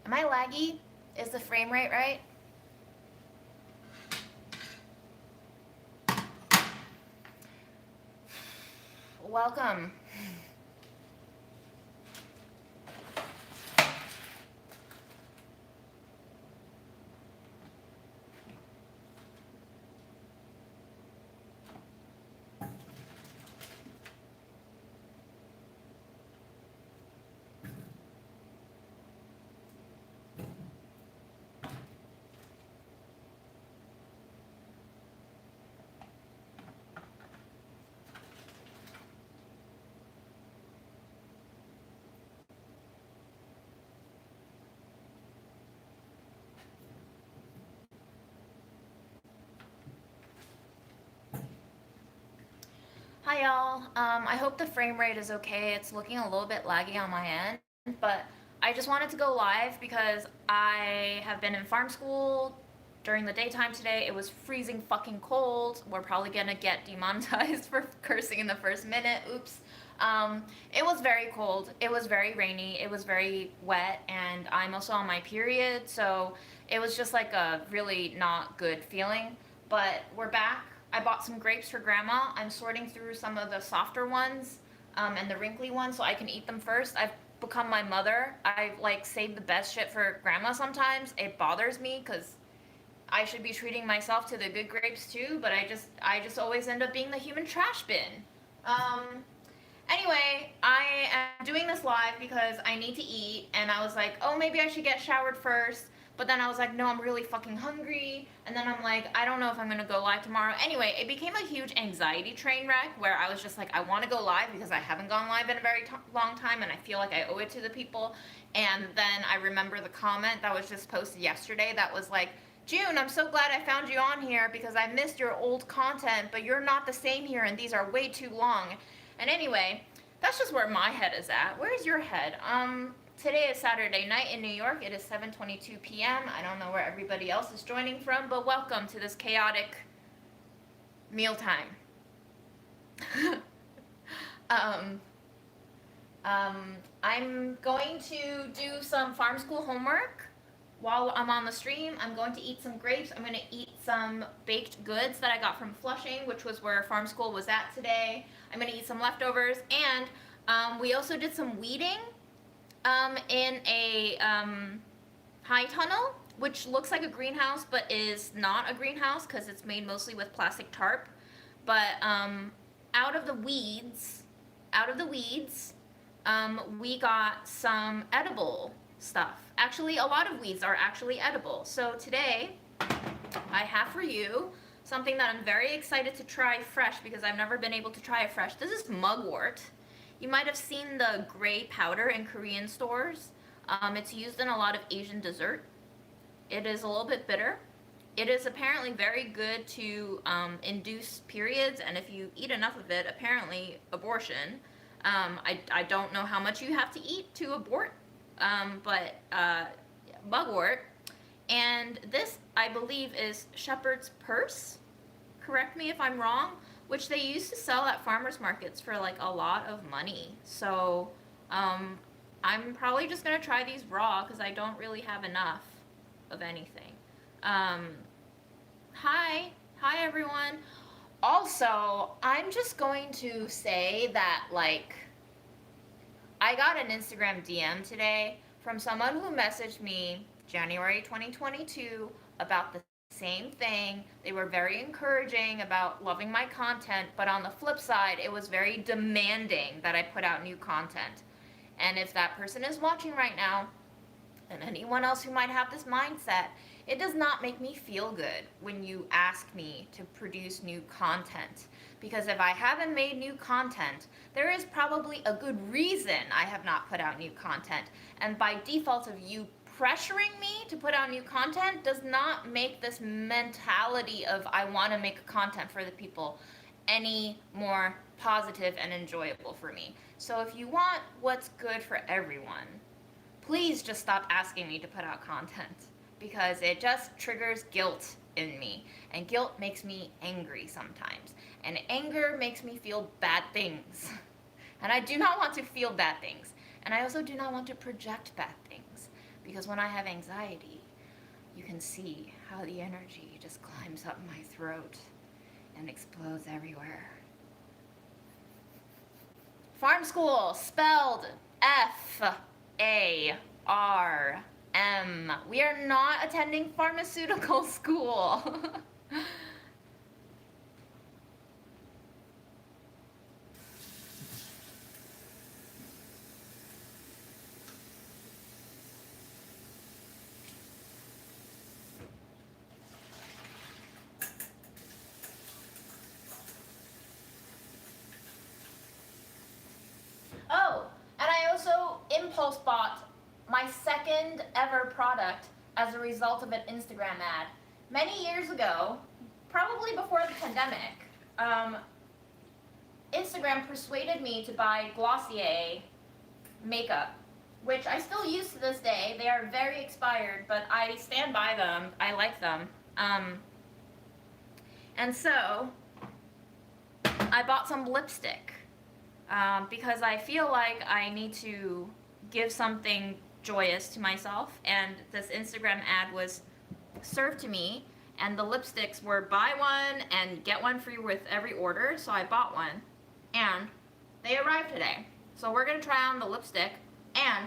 Am I laggy? Is the frame rate right? Welcome. Hi y'all. I hope the frame rate is okay. It's looking a little bit laggy on my end, but I just wanted to go live because I have been in farm school during the daytime today. It was freezing fucking cold. We're probably gonna get demonetized for cursing in the first minute. Oops. It was very cold. It was very rainy. It was very wet, and I'm also on my period, so it was just like a really not good feeling. But we're back. I bought some grapes for grandma. I'm sorting through some of the softer ones and the wrinkly ones so I can eat them first. I've become my mother. I like save the best shit for grandma sometimes. It bothers me because I should be treating myself to the good grapes too, but I just always end up being the human trash bin. Um, Anyway, I am doing this live because I need to eat, and I was like, oh, maybe I should get showered first. But then I was like, no, I'm really fucking hungry. And then I'm like, I don't know if I'm gonna go live tomorrow. Anyway, it became a huge anxiety train wreck where I was just like, I wanna go live because I haven't gone live in a very long time and I feel like I owe it to the people. And then I remember the comment that was just posted yesterday that was like, June, I'm so glad I found you on here because I missed your old content, but you're not the same here and these are way too long. And anyway, that's just where my head is at. Where's your head? Today is Saturday night in New York. It is 7:22 p.m. I don't know where everybody else is joining from, but welcome to this chaotic mealtime. um, I'm going to do some farm school homework while I'm on the stream. I'm going to eat some grapes. I'm going to eat some baked goods that I got from Flushing, which was where farm school was at today. I'm going to eat some leftovers. And we also did some weeding in a high tunnel, which looks like a greenhouse but is not a greenhouse because it's made mostly with plastic tarp. But out of the weeds, out of the weeds, we got some edible stuff. Actually, a lot of weeds are actually edible. So today, I have for you something that I'm very excited to try fresh because I've never been able to try it fresh. This is mugwort. You might have seen the gray powder in Korean stores. It's used in a lot of Asian dessert. It is a little bit bitter. It is apparently very good to induce periods, and if you eat enough of it, apparently abortion. I don't know how much you have to eat to abort, but mugwort. And this, I believe, is shepherd's purse. Correct me if I'm wrong, which they used to sell at farmers markets for like a lot of money. So I'm probably just gonna try these raw because I don't really have enough of anything. Um, hi everyone. Also, I'm just going to say that like I got an Instagram DM today from someone who messaged me January 2022 about the same thing. They were very encouraging about loving my content, but on the flip side, it was very demanding that I put out new content. And if that person is watching right now, and anyone else who might have this mindset, it does not make me feel good when you ask me to produce new content. Because if I haven't made new content, there is probably a good reason I have not put out new content. And by default of you pressuring me to put out new content does not make this mentality of I want to make content for the people any more positive and enjoyable for me. So if you want what's good for everyone, please just stop asking me to put out content because it just triggers guilt in me. And guilt makes me angry sometimes. And anger makes me feel bad things. And I do not want to feel bad things. And I also do not want to project bad things Because when I have anxiety, you can see how the energy just climbs up my throat and explodes everywhere. Farm school, spelled F-A-R-M. We are not attending pharmaceutical school. Oh, and I also impulse bought my second ever product as a result of an Instagram ad. Many years ago, probably before the pandemic, Instagram persuaded me to buy Glossier makeup, which I still use to this day. They are very expired, but I stand by them. I like them. And so I bought some lipstick because I feel like I need to give something joyous to myself, and this Instagram ad was served to me, and the lipsticks were buy one and get one free with every order, so I bought one, and they arrived today. So we're gonna try on the lipstick, and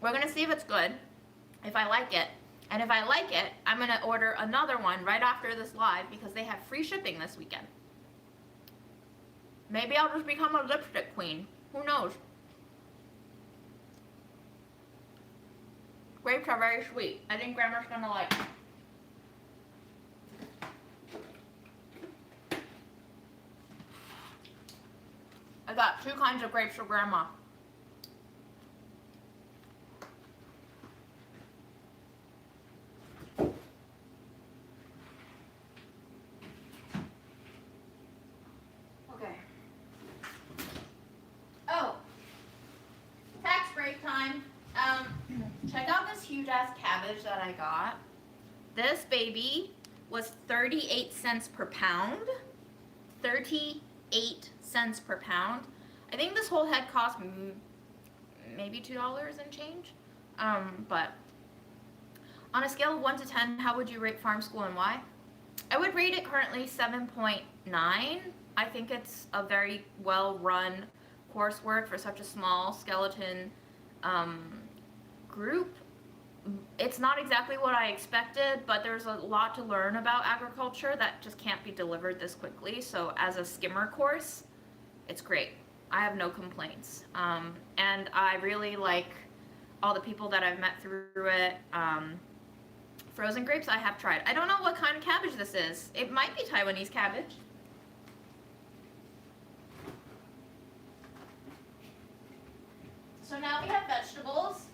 we're gonna see if it's good, if I like it, and if I like it, I'm gonna order another one right after this live because they have free shipping this weekend. Maybe I'll just become a lipstick queen. Who knows? Grapes are very sweet. I think Grandma's gonna like it. I got 2 kinds of grapes for Grandma. Okay. Oh, tax break time. Check out this huge ass cabbage that I got. This baby was 38 cents per pound. 38 cents per pound. I think this whole head cost maybe $2 and change. But on a scale of 1 to 10, how would you rate farm school and why? I would rate it currently 7.9. I think it's a very well run coursework for such a small skeleton group. It's not exactly what I expected, but there's a lot to learn about agriculture that just can't be delivered this quickly. So as a skimmer course, it's great. I have no complaints. And I really like all the people that I've met through it. Frozen grapes I have tried. I don't know what kind of cabbage this is. It might be Taiwanese cabbage. So now we have vegetables,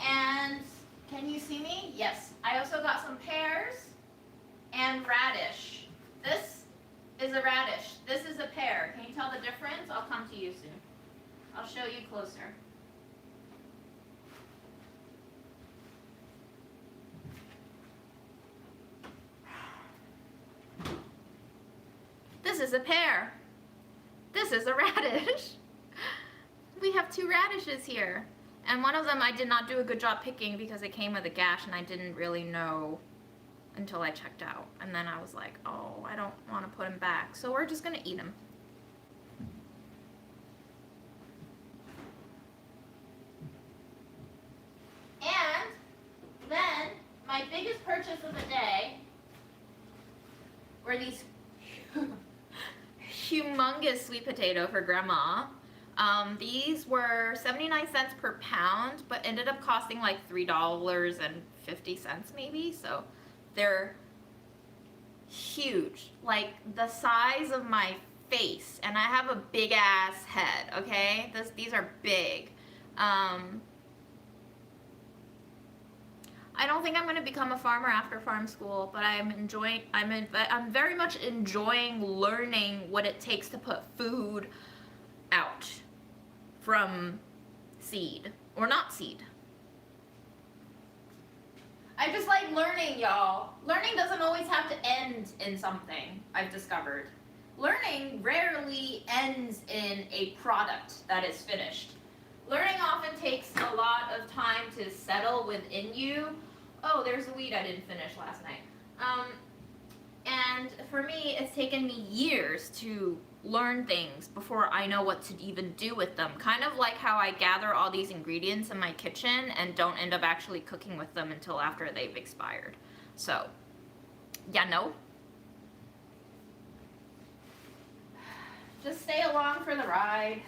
and can you see me? Yes. I also got some pears and radish. This is a radish. This is a pear. Can you tell the difference? I'll come to you soon. I'll show you closer. This is a pear. This is a radish. We have 2 radishes here. And one of them I did not do a good job picking because it came with a gash and I didn't really know until I checked out. And then I was like, oh, I don't want to put him back. So we're just going to eat him. And then my biggest purchase of the day were these humongous sweet potato for Grandma. These were 79 cents per pound, but ended up costing like $3.50 maybe. So they're huge, like the size of my face, and I have a big ass head. Okay, these are big. I don't think I'm going to become a farmer after farm school, but I'm very much enjoying learning what it takes to put food out from seed or not seed. I just like learning, y'all. Learning doesn't always have to end in something, I've discovered. Learning rarely ends in a product that is finished. Learning often takes a lot of time to settle within you. Oh, there's a weed I didn't finish last night. And for me, it's taken me years to learn things before I know what to even do with them. Kind of like how I gather all these ingredients in my kitchen and don't end up actually cooking with them until after they've expired. So, yeah, no. Just stay along for the ride.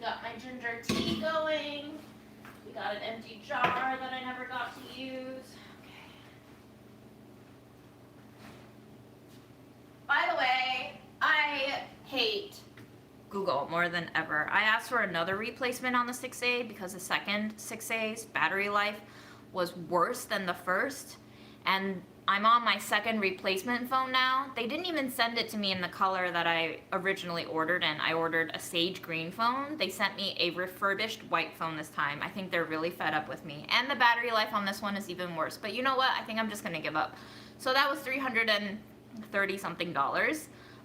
Got my ginger tea going. We got an empty jar that I never got to use. Okay. By the way, I hate Google more than ever. I asked for another replacement on the 6A because the second 6A's battery life was worse than the first, and I'm on my second replacement phone now. They didn't even send it to me in the color that I originally ordered in. I ordered a sage green phone. They sent me a refurbished white phone this time. I think they're really fed up with me. And the battery life on this one is even worse. But you know what? I think I'm just gonna give up. So that was $330 something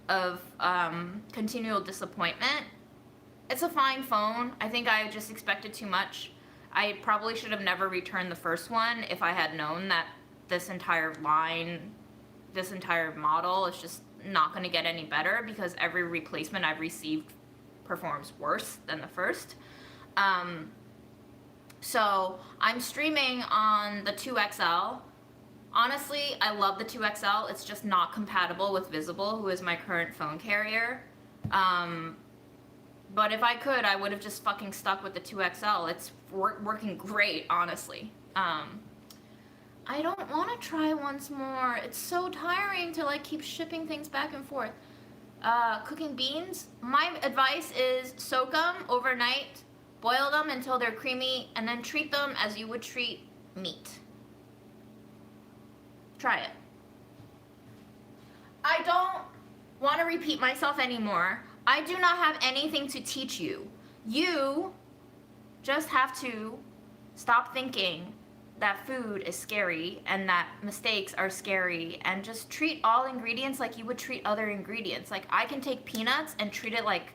of continual disappointment. It's a fine phone. I think I just expected too much. I probably should have never returned the first one if I had known that this entire line, this entire model is just not going to get any better because every replacement I've received performs worse than the first. So I'm streaming on the 2XL. Honestly, I love the 2XL. It's just not compatible with Visible, who is my current phone carrier. But if I could, I would have just fucking stuck with the 2XL. It's working great, honestly. I don't want to try once more. It's so tiring to like keep shipping things back and forth. Cooking beans. My advice is soak them overnight, boil them until they're creamy, and then treat them as you would treat meat. Try it. I don't want to repeat myself anymore. I do not have anything to teach you. You just have to stop thinking that food is scary and that mistakes are scary, and just treat all ingredients like you would treat other ingredients. Like, I can take peanuts and treat it like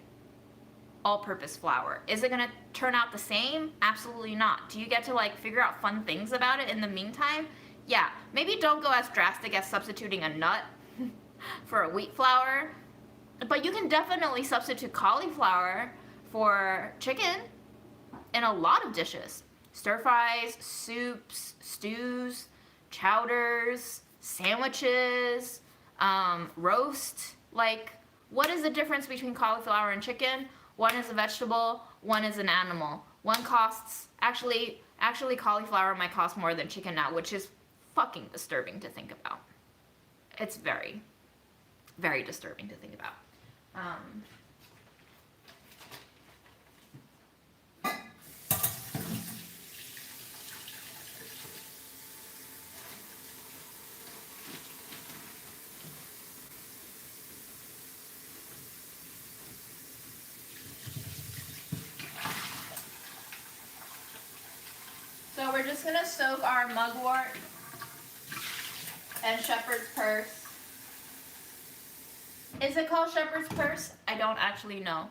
all-purpose flour. Is it gonna turn out the same? Absolutely not. Do you get to like figure out fun things about it in the meantime? Yeah, maybe don't go as drastic as substituting a nut for a wheat flour, but you can definitely substitute cauliflower for chicken in a lot of dishes. Stir fries, soups, stews, chowders, sandwiches, roast. Like, what is the difference between cauliflower and chicken? One is a vegetable, one is an animal. One costs, actually cauliflower might cost more than chicken now, which is fucking disturbing to think about. It's very, very disturbing to think about. So we're just gonna soak our mugwort and shepherd's purse. Is it called shepherd's purse? I don't actually know.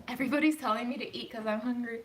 Everybody's telling me to eat because I'm hungry.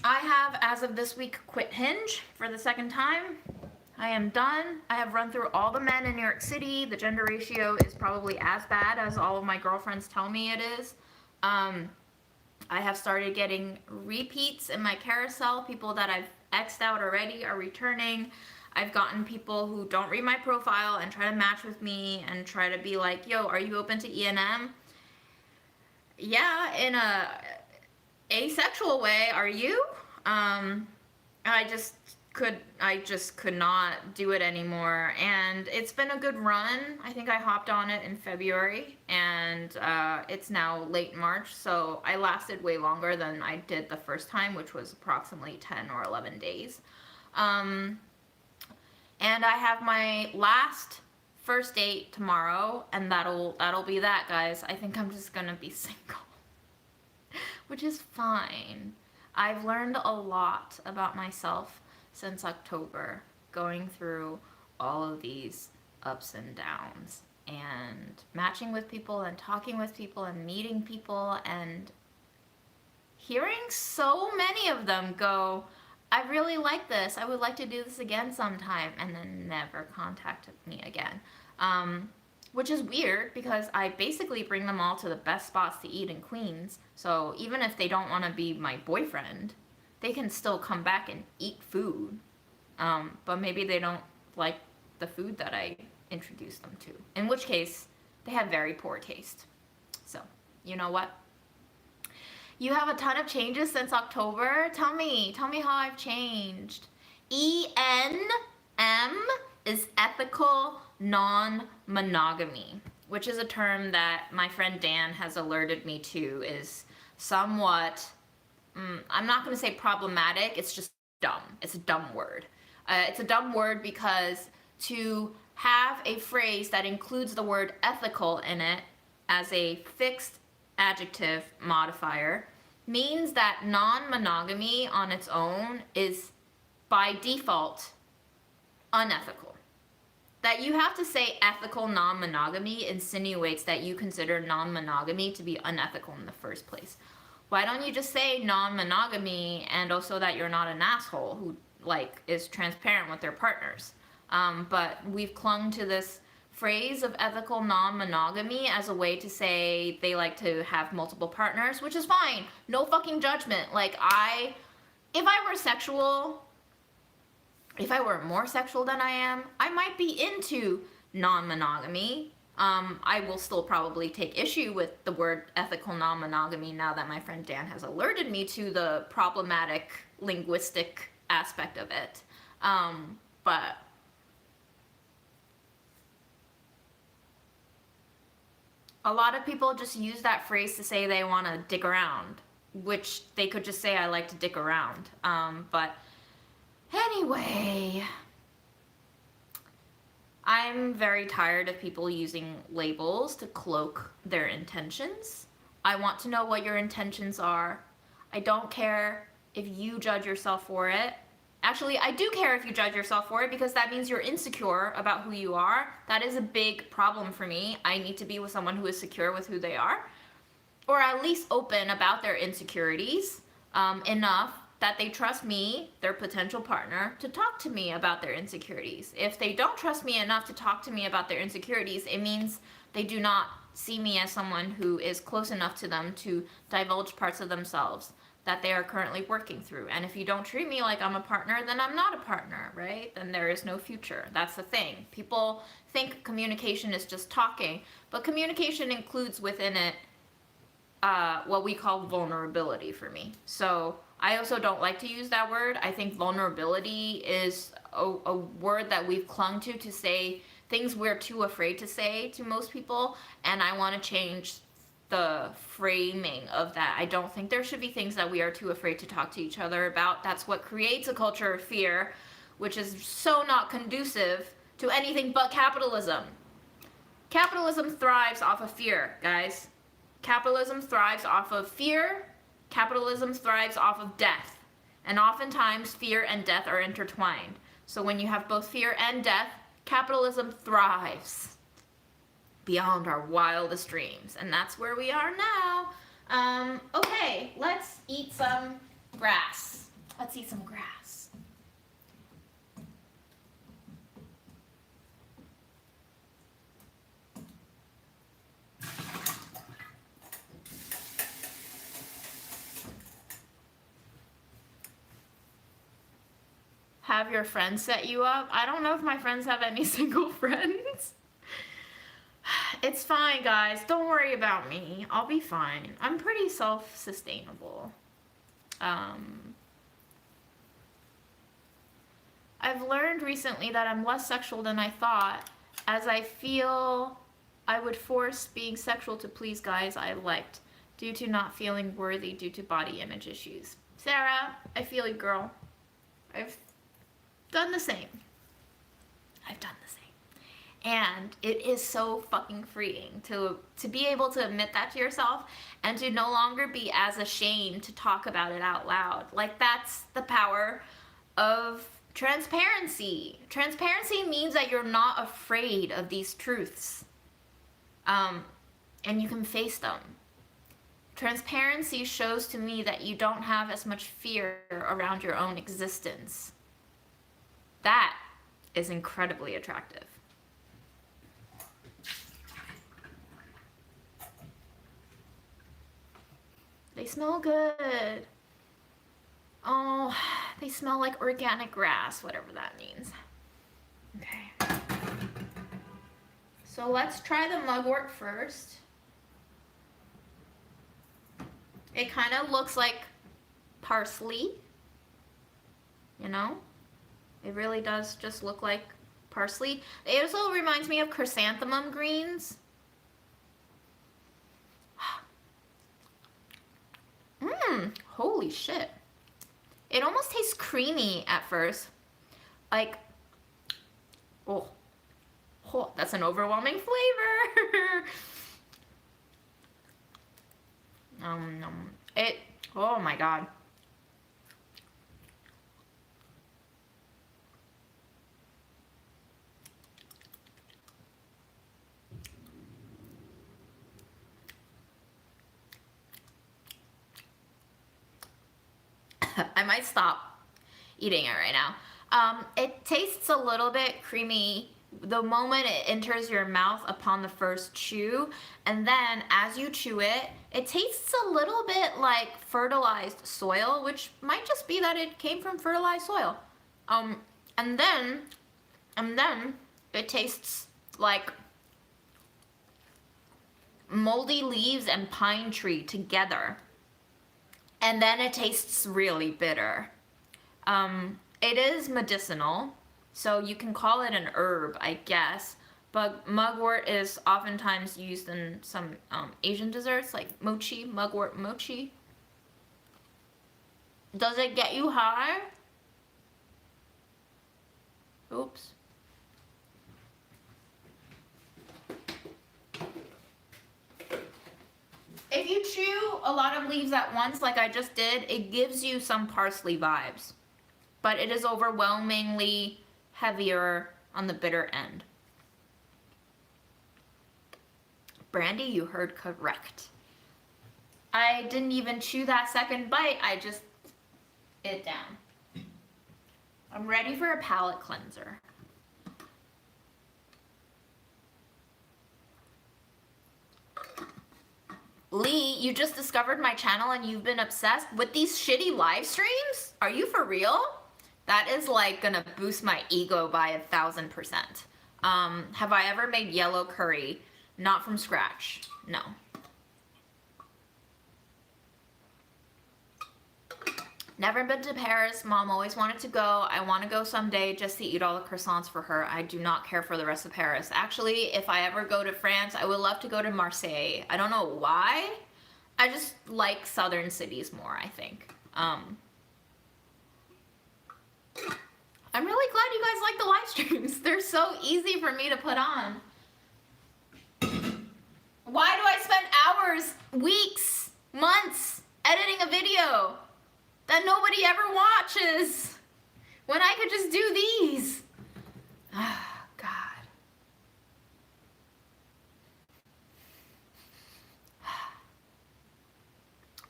I have, as of this week, quit Hinge for the second time. I am done. I have run through all the men in New York City. The gender ratio is probably as bad as all of my girlfriends tell me it is. I have started getting repeats in my carousel. People that I've X'd out already are returning. I've gotten people who don't read my profile and try to match with me and try to be like, yo, are you open to E&M? Yeah, in a asexual way, are you? I just could not do it anymore, and it's been a good run. I think I hopped on it in February, and it's now late March, so I lasted way longer than I did the first time, which was approximately 10 or 11 days. And I have my last first date tomorrow, and that'll be that, guys. I think I'm just gonna be single, which is fine. I've learned a lot about myself since October, going through all of these ups and downs and matching with people and talking with people and meeting people and hearing so many of them go, I really like this, I would like to do this again sometime, and then never contacted me again. Which is weird because I basically bring them all to the best spots to eat in Queens. So even if they don't want to be my boyfriend, they can still come back and eat food. But maybe they don't like the food that I introduced them to. In which case, they have very poor taste. So, you know what? You have a ton of changes since October. Tell me how I've changed. ENM is ethical non-monogamy, which is a term that my friend Dan has alerted me to is somewhat, I'm not going to say problematic, it's just dumb. It's a dumb word. It's a dumb word because to have a phrase that includes the word ethical in it as a fixed adjective modifier means that non-monogamy on its own is by default unethical. That you have to say ethical non-monogamy insinuates that you consider non-monogamy to be unethical in the first place. Why don't you just say non-monogamy and also that you're not an asshole who is transparent with their partners? But we've clung to this phrase of ethical non-monogamy as a way to say they like to have multiple partners, which is fine. No fucking judgment. If I were more sexual than I am, I might be into non-monogamy. I will still probably take issue with the word ethical non-monogamy now that my friend Dan has alerted me to the problematic linguistic aspect of it. But a lot of people just use that phrase to say they want to dick around, which they could just say I like to dick around. But anyway, I'm very tired of people using labels to cloak their intentions. I want to know what your intentions are. I don't care if you judge yourself for it. Actually, I do care if you judge yourself for it because that means you're insecure about who you are. That is a big problem for me. I need to be with someone who is secure with who they are, or at least open about their insecurities enough that they trust me, their potential partner, to talk to me about their insecurities. If they don't trust me enough to talk to me about their insecurities, it means they do not see me as someone who is close enough to them to divulge parts of themselves that they are currently working through. And if you don't treat me like I'm a partner, then I'm not a partner, right? Then there is no future. That's the thing. People think communication is just talking, but communication includes within it what we call vulnerability for me. So I also don't like to use that word. I think vulnerability is a word that we've clung to say things we're too afraid to say to most people, and I want to change the framing of that. I don't think there should be things that we are too afraid to talk to each other about. That's what creates a culture of fear, which is so not conducive to anything but capitalism. Capitalism thrives off of fear, guys. Capitalism thrives off of fear. Capitalism thrives off of death. And oftentimes, fear and death are intertwined. So when you have both fear and death, capitalism thrives beyond our wildest dreams. And that's where we are now. Okay, let's eat some grass. Let's eat some grass. have your friends set you up. I don't know if my friends have any single friends. It's fine, guys. Don't worry about me. I'll be fine. I'm pretty self-sustainable. I've learned recently that I'm less sexual than I thought, as I feel I would force being sexual to please guys I liked due to not feeling worthy due to body image issues. Sarah, I feel you, girl. I've done the same. I've done the same. And it is so fucking freeing to be able to admit that to yourself and to no longer be as ashamed to talk about it out loud. Like, that's the power of transparency. Transparency means that you're not afraid of these truths. And you can face them. Transparency shows to me that you don't have as much fear around your own existence. That is incredibly attractive. They smell good. Oh, they smell like organic grass, whatever that means. Okay. So let's try the mugwort first. It kind of looks like parsley, you know? It really does just look like parsley. It also reminds me of chrysanthemum greens. Holy shit. It almost tastes creamy at first. Like, oh, that's an overwhelming flavor. Oh my god. I might stop eating it right now. It tastes a little bit creamy the moment it enters your mouth upon the first chew, and then as you chew it, it tastes a little bit like fertilized soil, which might just be that it came from fertilized soil. And then it tastes like moldy leaves and pine tree together. And then it tastes really bitter. It is medicinal, so you can call it an herb, I guess. But mugwort is oftentimes used in some Asian desserts, like mochi, mugwort mochi. Does it get you high? Oops. If you chew a lot of leaves at once, like I just did, it gives you some parsley vibes. But it is overwhelmingly heavier on the bitter end. Brandy, you heard correct. I didn't even chew that second bite, I just it down. I'm ready for a palate cleanser. Lee, you just discovered my channel and you've been obsessed with these shitty live streams? Are you for real? That is like gonna boost my ego by 1000%. Have I ever made yellow curry? Not from scratch, no. Never been to Paris. Mom always wanted to go. I want to go someday just to eat all the croissants for her. I do not care for the rest of Paris. Actually, if I ever go to France, I would love to go to Marseille. I don't know why. I just like southern cities more, I think. I'm really glad you guys like the live streams. They're so easy for me to put on. Why do I spend hours, weeks, months editing a video that nobody ever watches when I could just do these? Ah, God.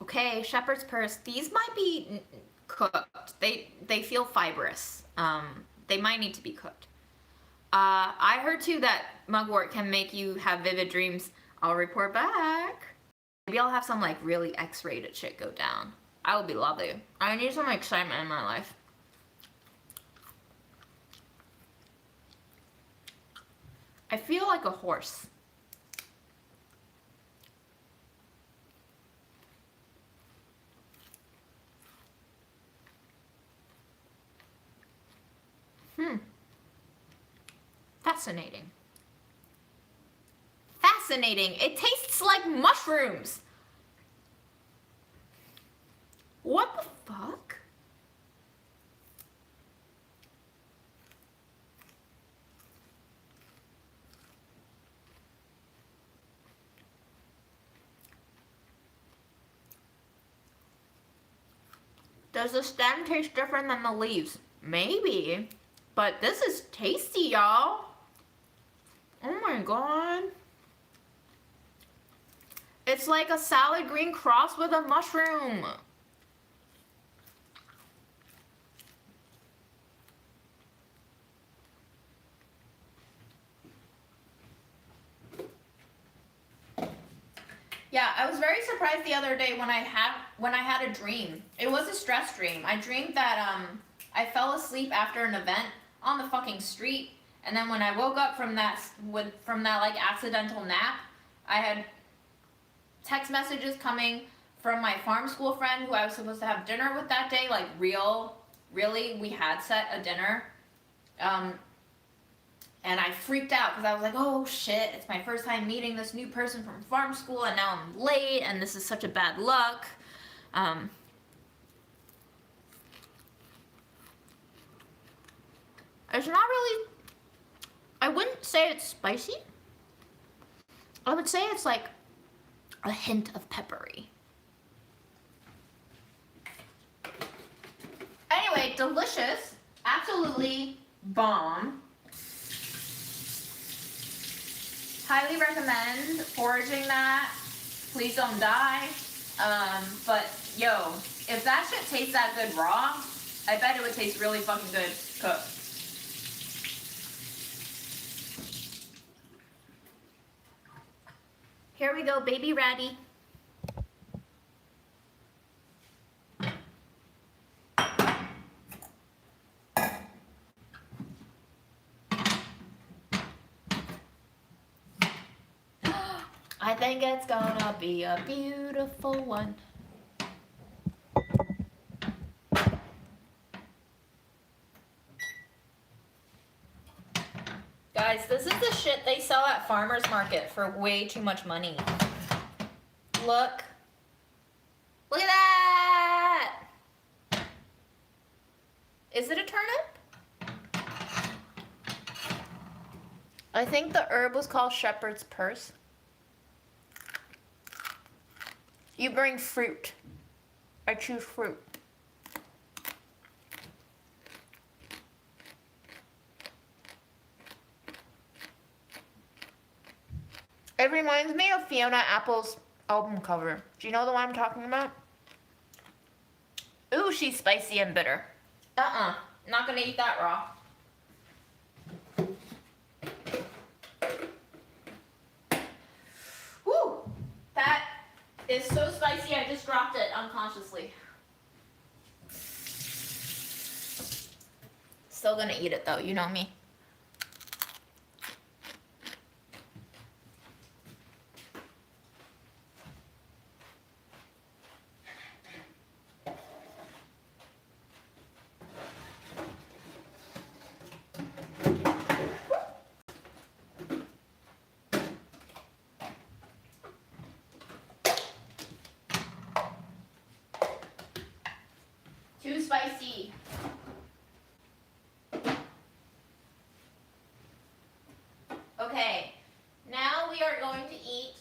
Okay, shepherd's purse. These might be cooked. They feel fibrous. They might need to be cooked. I heard too that mugwort can make you have vivid dreams. I'll report back. Maybe I'll have some like really X-rated shit go down. I would be lovely. I need some excitement in my life. I feel like a horse. Fascinating. Fascinating. It tastes like mushrooms. What the fuck? Does the stem taste different than the leaves? Maybe. But this is tasty, y'all. Oh my god. It's like a salad green crossed with a mushroom. Yeah, I was very surprised the other day when I had a dream. It was a stress dream. I dreamed that I fell asleep after an event on the fucking street, and then when I woke up from that like accidental nap, I had text messages coming from my farm school friend who I was supposed to have dinner with that day, like really, we had set a dinner. And I freaked out because I was like, oh shit, it's my first time meeting this new person from farm school and now I'm late and this is such a bad luck. It's not really, I wouldn't say it's spicy. I would say it's like a hint of peppery. Anyway, delicious, absolutely bomb. Highly recommend foraging that. Please don't die. But yo, if that shit tastes that good raw, I bet it would taste really fucking good cooked. Here we go, baby ratty. I think it's gonna be a beautiful one. Guys, this is the shit they sell at farmers market for way too much money. Look. Look at that! Is it a turnip? I think the herb was called shepherd's purse. You bring fruit. I choose fruit. It reminds me of Fiona Apple's album cover. Do you know the one I'm talking about? Ooh, she's spicy and bitter. Not gonna eat that raw. Woo! That is so spicy I just dropped it unconsciously. Still gonna eat it though, you know me. Too spicy. Okay, now we are going to eat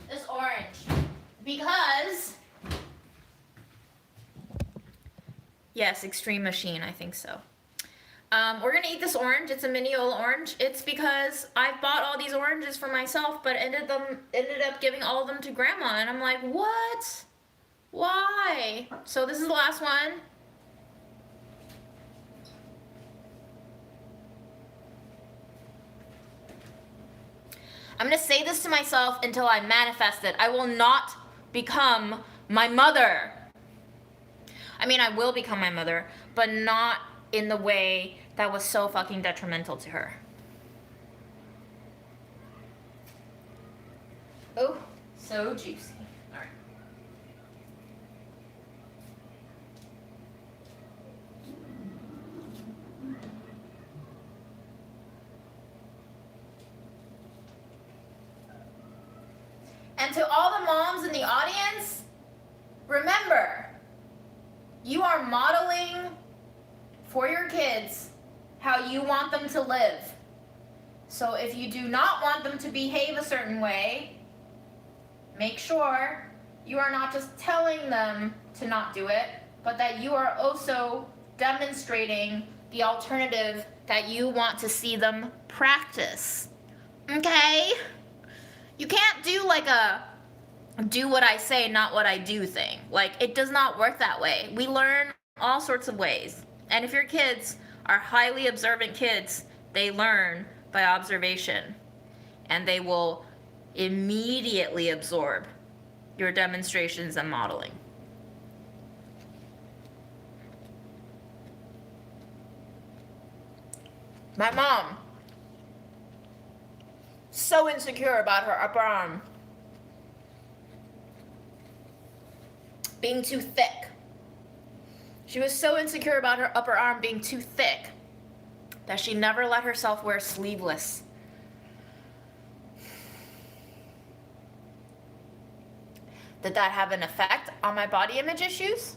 this orange because yes, Extreme Machine, I think so. We're gonna eat this orange. It's a Mineola orange. It's because I bought all these oranges for myself, but ended up giving all of them to Grandma, and I'm like, what? Why? So this is the last one. I'm gonna say this to myself until I manifest it. I will not become my mother. I mean, I will become my mother, but not in the way that was so fucking detrimental to her. Oh, so juicy. All right. And to all the moms in the audience, remember, you are modeling for your kids how you want them to live. So if you do not want them to behave a certain way, make sure you are not just telling them to not do it, but that you are also demonstrating the alternative that you want to see them practice. Okay? You can't do like a do what I say, not what I do thing. Like, it does not work that way. We learn all sorts of ways. And if your kids are highly observant kids, they learn by observation. And they will immediately absorb your demonstrations and modeling. My mom, so insecure about her upper arm being too thick. She was so insecure about her upper arm being too thick that she never let herself wear sleeveless. Did that have an effect on my body image issues?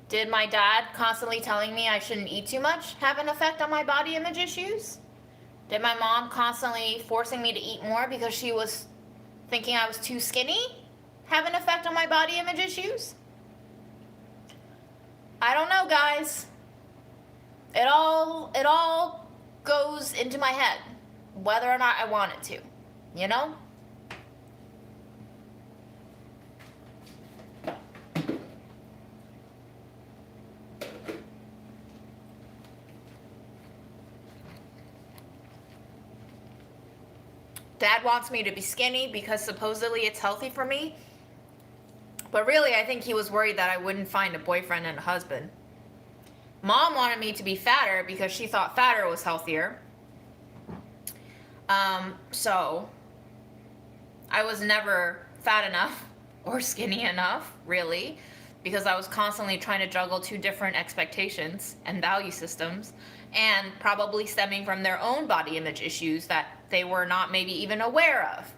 Did my dad constantly telling me I shouldn't eat too much have an effect on my body image issues? Did my mom constantly forcing me to eat more because she was thinking I was too skinny have an effect on my body image issues? I don't know, guys. It all goes into my head, whether or not I want it to, you know? Dad wants me to be skinny because supposedly it's healthy for me. But really, I think he was worried that I wouldn't find a boyfriend and a husband. Mom wanted me to be fatter because she thought fatter was healthier. So I was never fat enough or skinny enough, really, because I was constantly trying to juggle two different expectations and value systems, and probably stemming from their own body image issues that they were not maybe even aware of.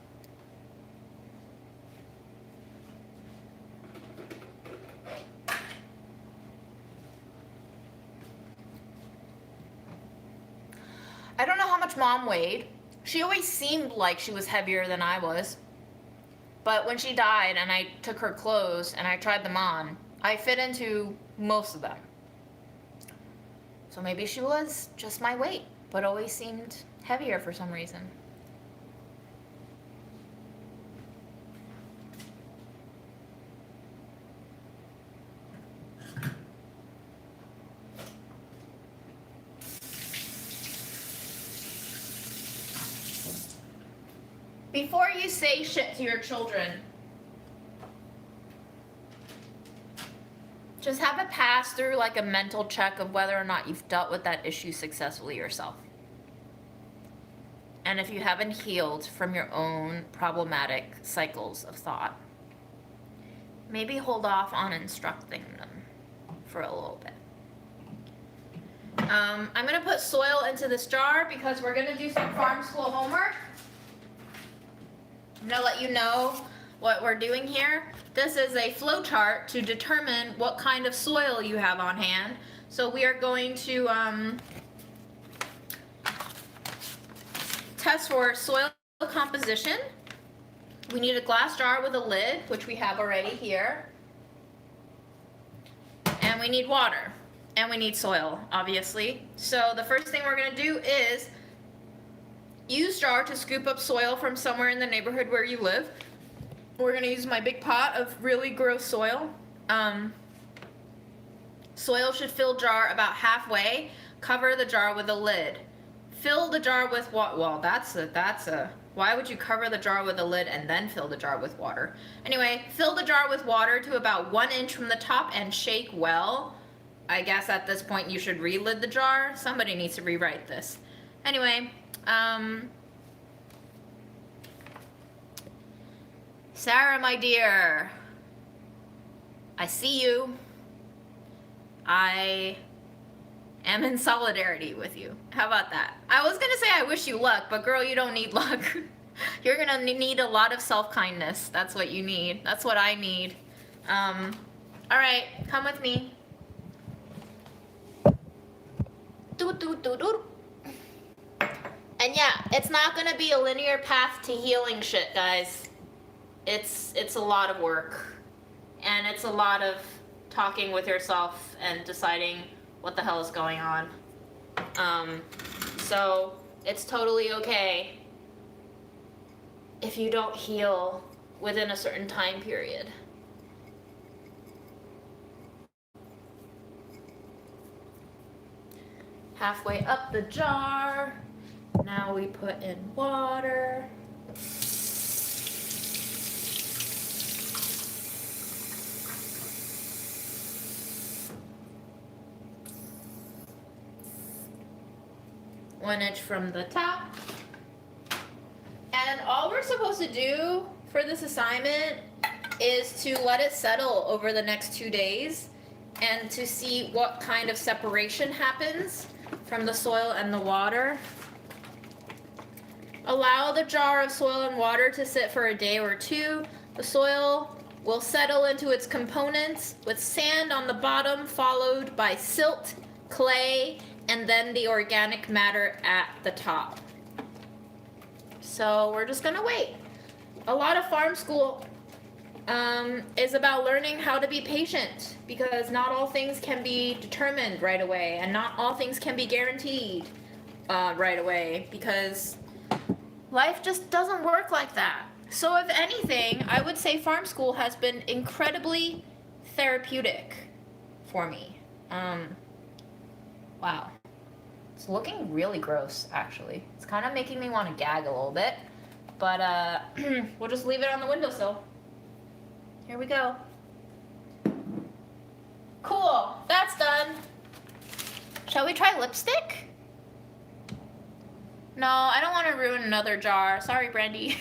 I don't know how much Mom weighed. She always seemed like she was heavier than I was. But when she died and I took her clothes and I tried them on, I fit into most of them. So maybe she was just my weight, but always seemed heavier for some reason. Before you say shit to your children, just have it pass through like a mental check of whether or not you've dealt with that issue successfully yourself. And if you haven't healed from your own problematic cycles of thought, maybe hold off on instructing them for a little bit. I'm going to put soil into this jar because we're going to do some farm school homework. I'm going to let you know what we're doing here. This is a flow chart to determine what kind of soil you have on hand. So we are going to test for soil composition. We need a glass jar with a lid, which we have already here. And we need water. And we need soil, obviously. So the first thing we're going to do is use jar to scoop up soil from somewhere in the neighborhood where you live. We're going to use my big pot of really gross soil. Soil should fill jar about halfway. Cover the jar with a lid. Fill the jar with water. Well, that's a. Why would you cover the jar with a lid and then fill the jar with water? Anyway, fill the jar with water to about 1 inch from the top and shake well. I guess at this point you should relid the jar. Somebody needs to rewrite this. Anyway, Sarah, my dear, I see you. I am in solidarity with you. How about that? I was gonna say I wish you luck, but girl, you don't need luck. You're gonna need a lot of self-kindness. That's what you need. That's what I need. All right, come with me. And yeah, it's not gonna be a linear path to healing shit, guys. It's a lot of work. And it's a lot of talking with yourself and deciding what the hell is going on. So it's totally okay if you don't heal within a certain time period. Halfway up the jar. Now we put in water. One inch from the top. And all we're supposed to do for this assignment is to let it settle over the next 2 days and to see what kind of separation happens from the soil and the water. Allow the jar of soil and water to sit for a day or two. The soil will settle into its components with sand on the bottom, followed by silt, clay, and then the organic matter at the top. So we're just gonna wait. A lot of farm school is about learning how to be patient, because not all things can be determined right away, and not all things can be guaranteed right away, because life just doesn't work like that. So if anything, I would say farm school has been incredibly therapeutic for me. Wow. It's looking really gross, actually. It's kind of making me want to gag a little bit. But we'll just leave it on the windowsill. Here we go. Cool, that's done. Shall we try lipstick? No, I don't want to ruin another jar. Sorry, Brandy.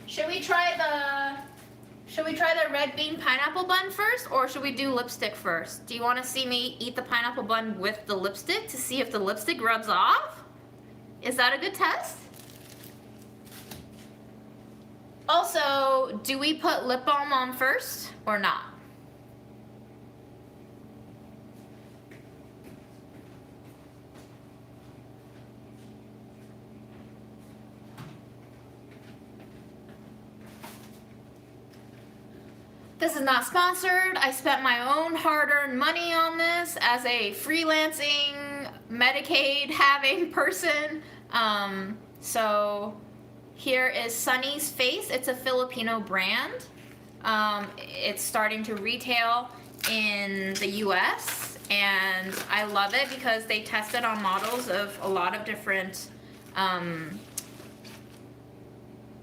Should we try the red bean pineapple bun first, or should we do lipstick first? Do you want to see me eat the pineapple bun with the lipstick to see if the lipstick rubs off? Is that a good test? Also, do we put lip balm on first or not? This is not sponsored. I spent my own hard-earned money on this as a freelancing Medicaid having person. So here is Sunny's Face. It's a Filipino brand. It's starting to retail in the US, and I love it because they tested on models of a lot of different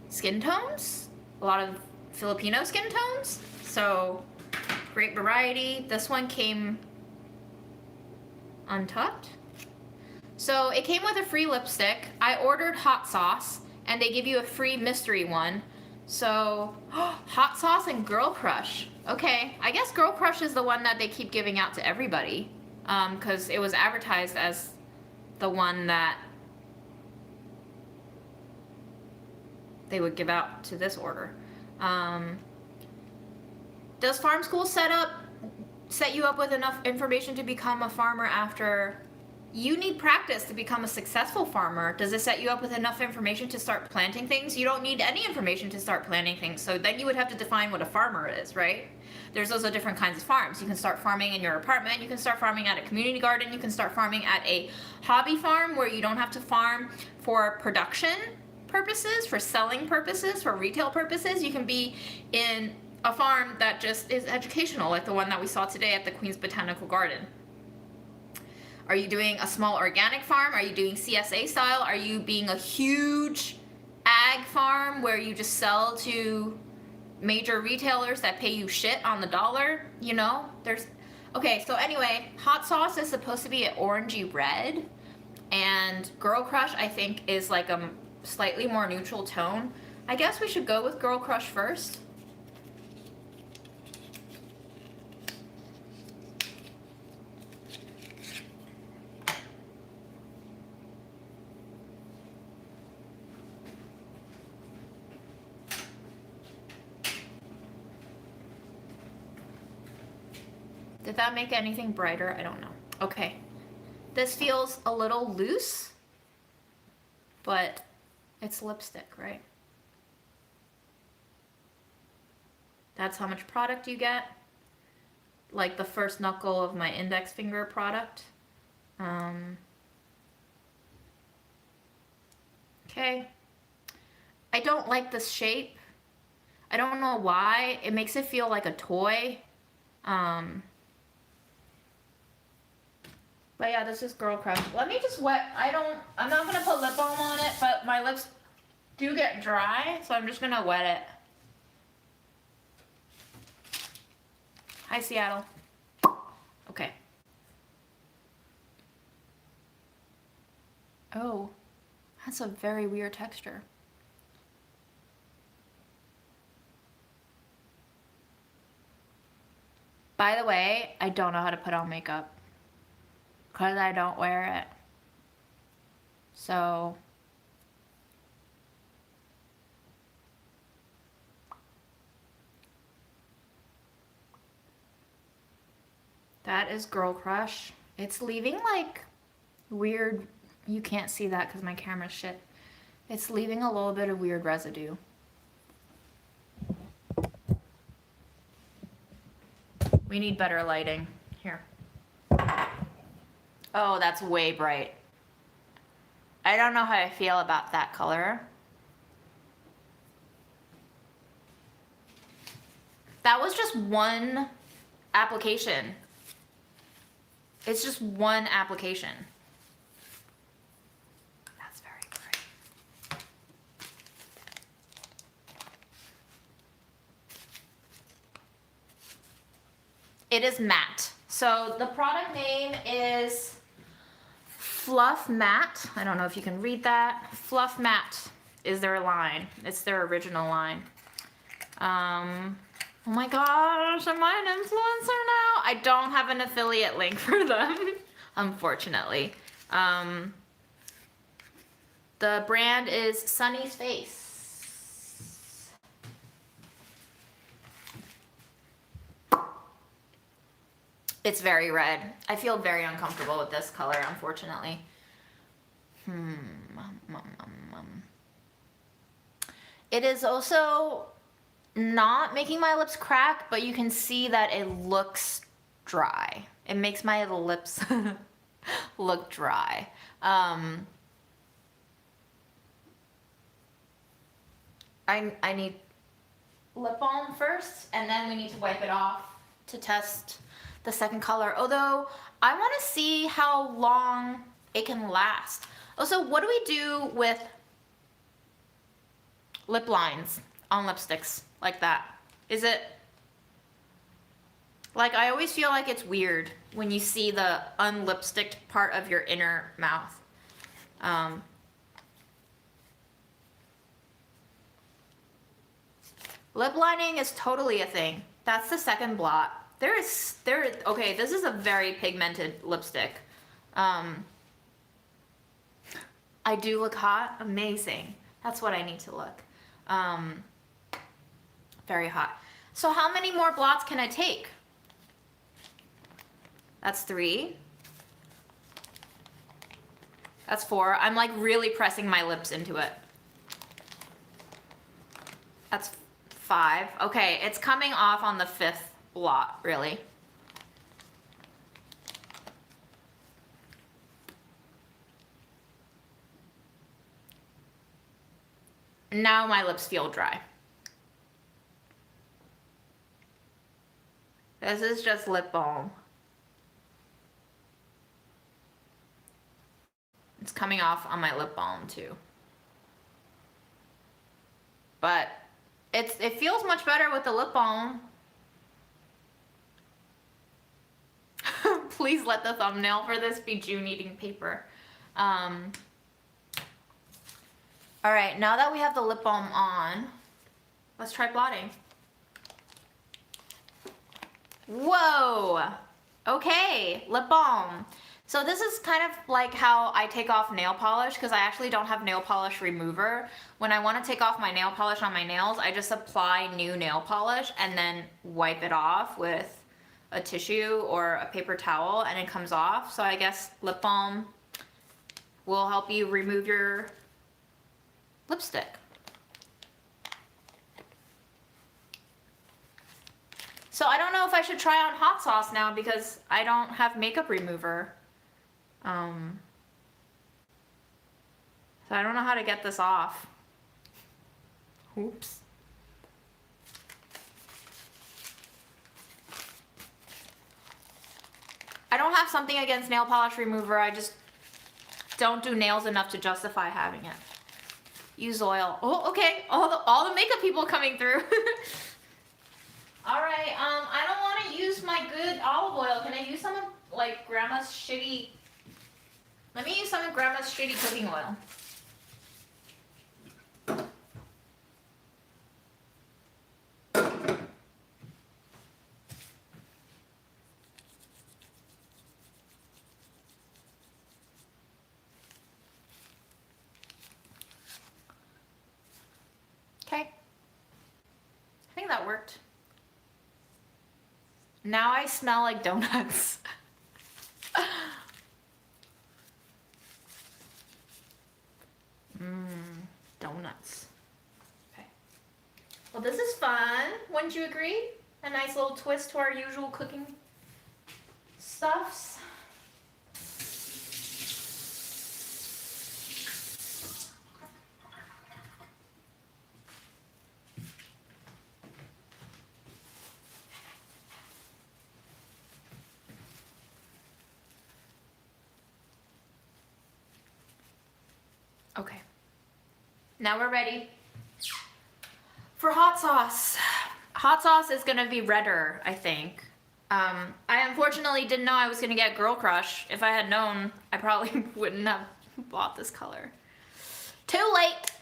skin tones, a lot of Filipino skin tones. So great variety. This one came untucked. So it came with a free lipstick. I ordered hot sauce, and they give you a free mystery one. So hot sauce and Girl Crush. Okay, I guess Girl Crush is the one that they keep giving out to everybody, because it was advertised as the one that they would give out to this order. Does farm school set you up with enough information to become a farmer after you need practice to become a successful farmer? Does it set you up with enough information to start planting things? You don't need any information to start planting things, so then you would have to define what a farmer is, right? There's also different kinds of farms. You can start farming in your apartment, you can start farming at a community garden, you can start farming at a hobby farm where you don't have to farm for production purposes, for selling purposes, for retail purposes. You can be in a farm that just is educational, like the one that we saw today at the Queen's Botanical Garden. Are you doing a small organic farm? Are you doing CSA style? Are you being a huge ag farm where you just sell to major retailers that pay you shit on the dollar, you know? There's okay, so anyway, hot sauce is supposed to be an orangey red, and Girl Crush I think is like a slightly more neutral tone. I guess we should go with Girl Crush first. Did that make anything brighter? I don't know. Okay. This feels a little loose, but it's lipstick, right? That's how much product you get. Like the first knuckle of my index finger product. Okay. I don't like this shape. I don't know why. It makes it feel like a toy. But yeah, this is Girl Crush. Let me just wet, I'm not gonna put lip balm on it, but my lips do get dry, so I'm just gonna wet it. Hi, Seattle. Okay. Oh, that's a very weird texture. By the way, I don't know how to put on makeup because I don't wear it. So that is Girl Crush. It's leaving like weird, you can't see that because my camera's shit. It's leaving a little bit of weird residue. We need better lighting. Here. Oh, that's way bright. I don't know how I feel about that color. That was just one application. It's just one application. That's very bright. It is matte. So the product name is Fluff Matte. I don't know if you can read that. Fluff Matte is their line. It's their original line. Oh my gosh, am I an influencer now? I don't have an affiliate link for them, unfortunately. The brand is Sunny's Face. It's very red. I feel very uncomfortable with this color, unfortunately. It is also not making my lips crack, but you can see that it looks dry. It makes my lips look dry. I need lip balm first, and then we need to wipe it off to test the second color. Although, I want to see how long it can last. Also, what do we do with lip lines on lipsticks like that? Is it, like, I always feel like it's weird when you see the unlipsticked part of your inner mouth. Lip lining is totally a thing. That's the second blot. Okay, this is a very pigmented lipstick. I do look hot? Amazing. That's what I need to look. Very hot. So how many more blots can I take? That's 3. That's 4. I'm like really pressing my lips into it. That's 5. Okay, it's coming off on the 5th blot, really. Now my lips feel dry. This is just lip balm. It's coming off on my lip balm too. But It feels much better with the lip balm. Please let the thumbnail for this be June eating paper. All right, now that we have the lip balm on, let's try blotting. Whoa! Okay, lip balm. So this is kind of like how I take off nail polish, because I actually don't have nail polish remover. When I want to take off my nail polish on my nails, I just apply new nail polish and then wipe it off with a tissue or a paper towel and it comes off. So I guess lip balm will help you remove your lipstick. So I don't know if I should try on hot sauce now because I don't have makeup remover. So I don't know how to get this off. Oops. I don't have something against nail polish remover. I just don't do nails enough to justify having it. Use oil. Oh, okay. All the makeup people coming through. All right. I don't want to use my good olive oil. Can I use some of like Grandma's shitty? Let me use some of Grandma's shitty cooking oil. Okay. I think that worked. Now I smell like donuts. Donuts. Okay. Well, this is fun. Wouldn't you agree? A nice little twist to our usual cooking stuffs. Okay. Now we're ready for hot sauce. Hot sauce is gonna be redder, I think. I unfortunately didn't know I was gonna get Girl Crush. If I had known, I probably wouldn't have bought this color. Too late.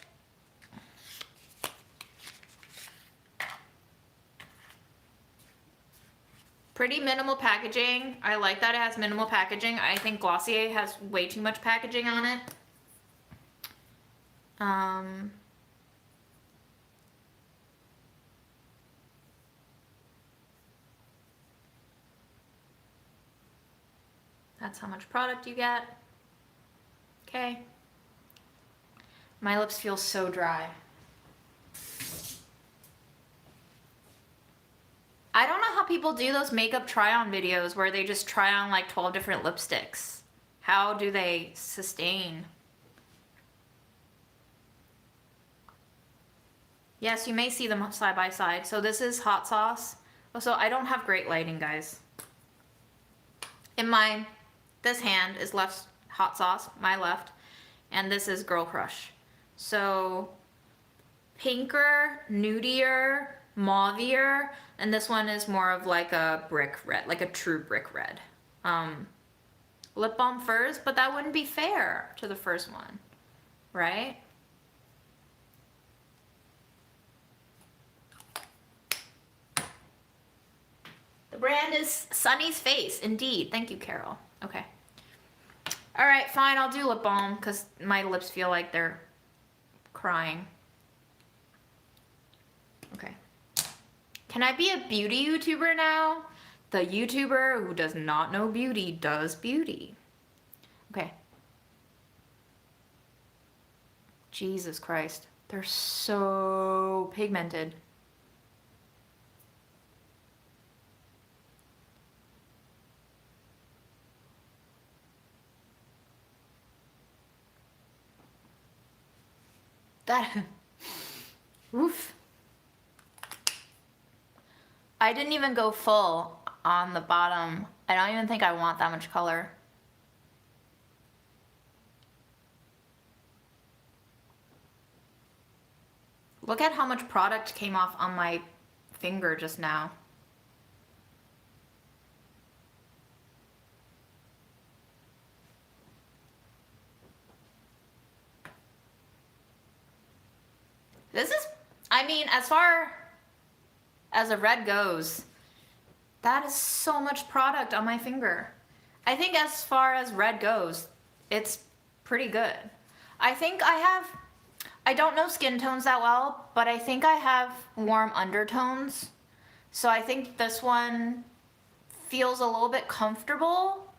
Pretty minimal packaging. I like that it has minimal packaging. I think Glossier has way too much packaging on it. That's how much product you get. Okay. My lips feel so dry. I don't know how people do those makeup try-on videos where they just try on like 12 different lipsticks. How do they sustain? Yes, you may see them side by side. So this is hot sauce. Also, I don't have great lighting, guys. This hand is left hot sauce, my left, and this is Girl Crush. So pinker, nudier, mauvier, and this one is more of like a brick red, like a true brick red. Lip balm first, but that wouldn't be fair to the first one, right? The brand is Sunny's Face, indeed. Thank you, Carol. Okay. All right, fine, I'll do lip balm because my lips feel like they're crying. Okay. Can I be a beauty YouTuber now? The YouTuber who does not know beauty does beauty. Okay. Jesus Christ. They're so pigmented. Oof. I didn't even go full on the bottom. I don't even think I want that much color. Look at how much product came off on my finger just now. This is, I mean, as far as a red goes, that is so much product on my finger. I think as far as red goes, it's pretty good. I think I don't know skin tones that well, but I think I have warm undertones. So I think this one feels a little bit comfortable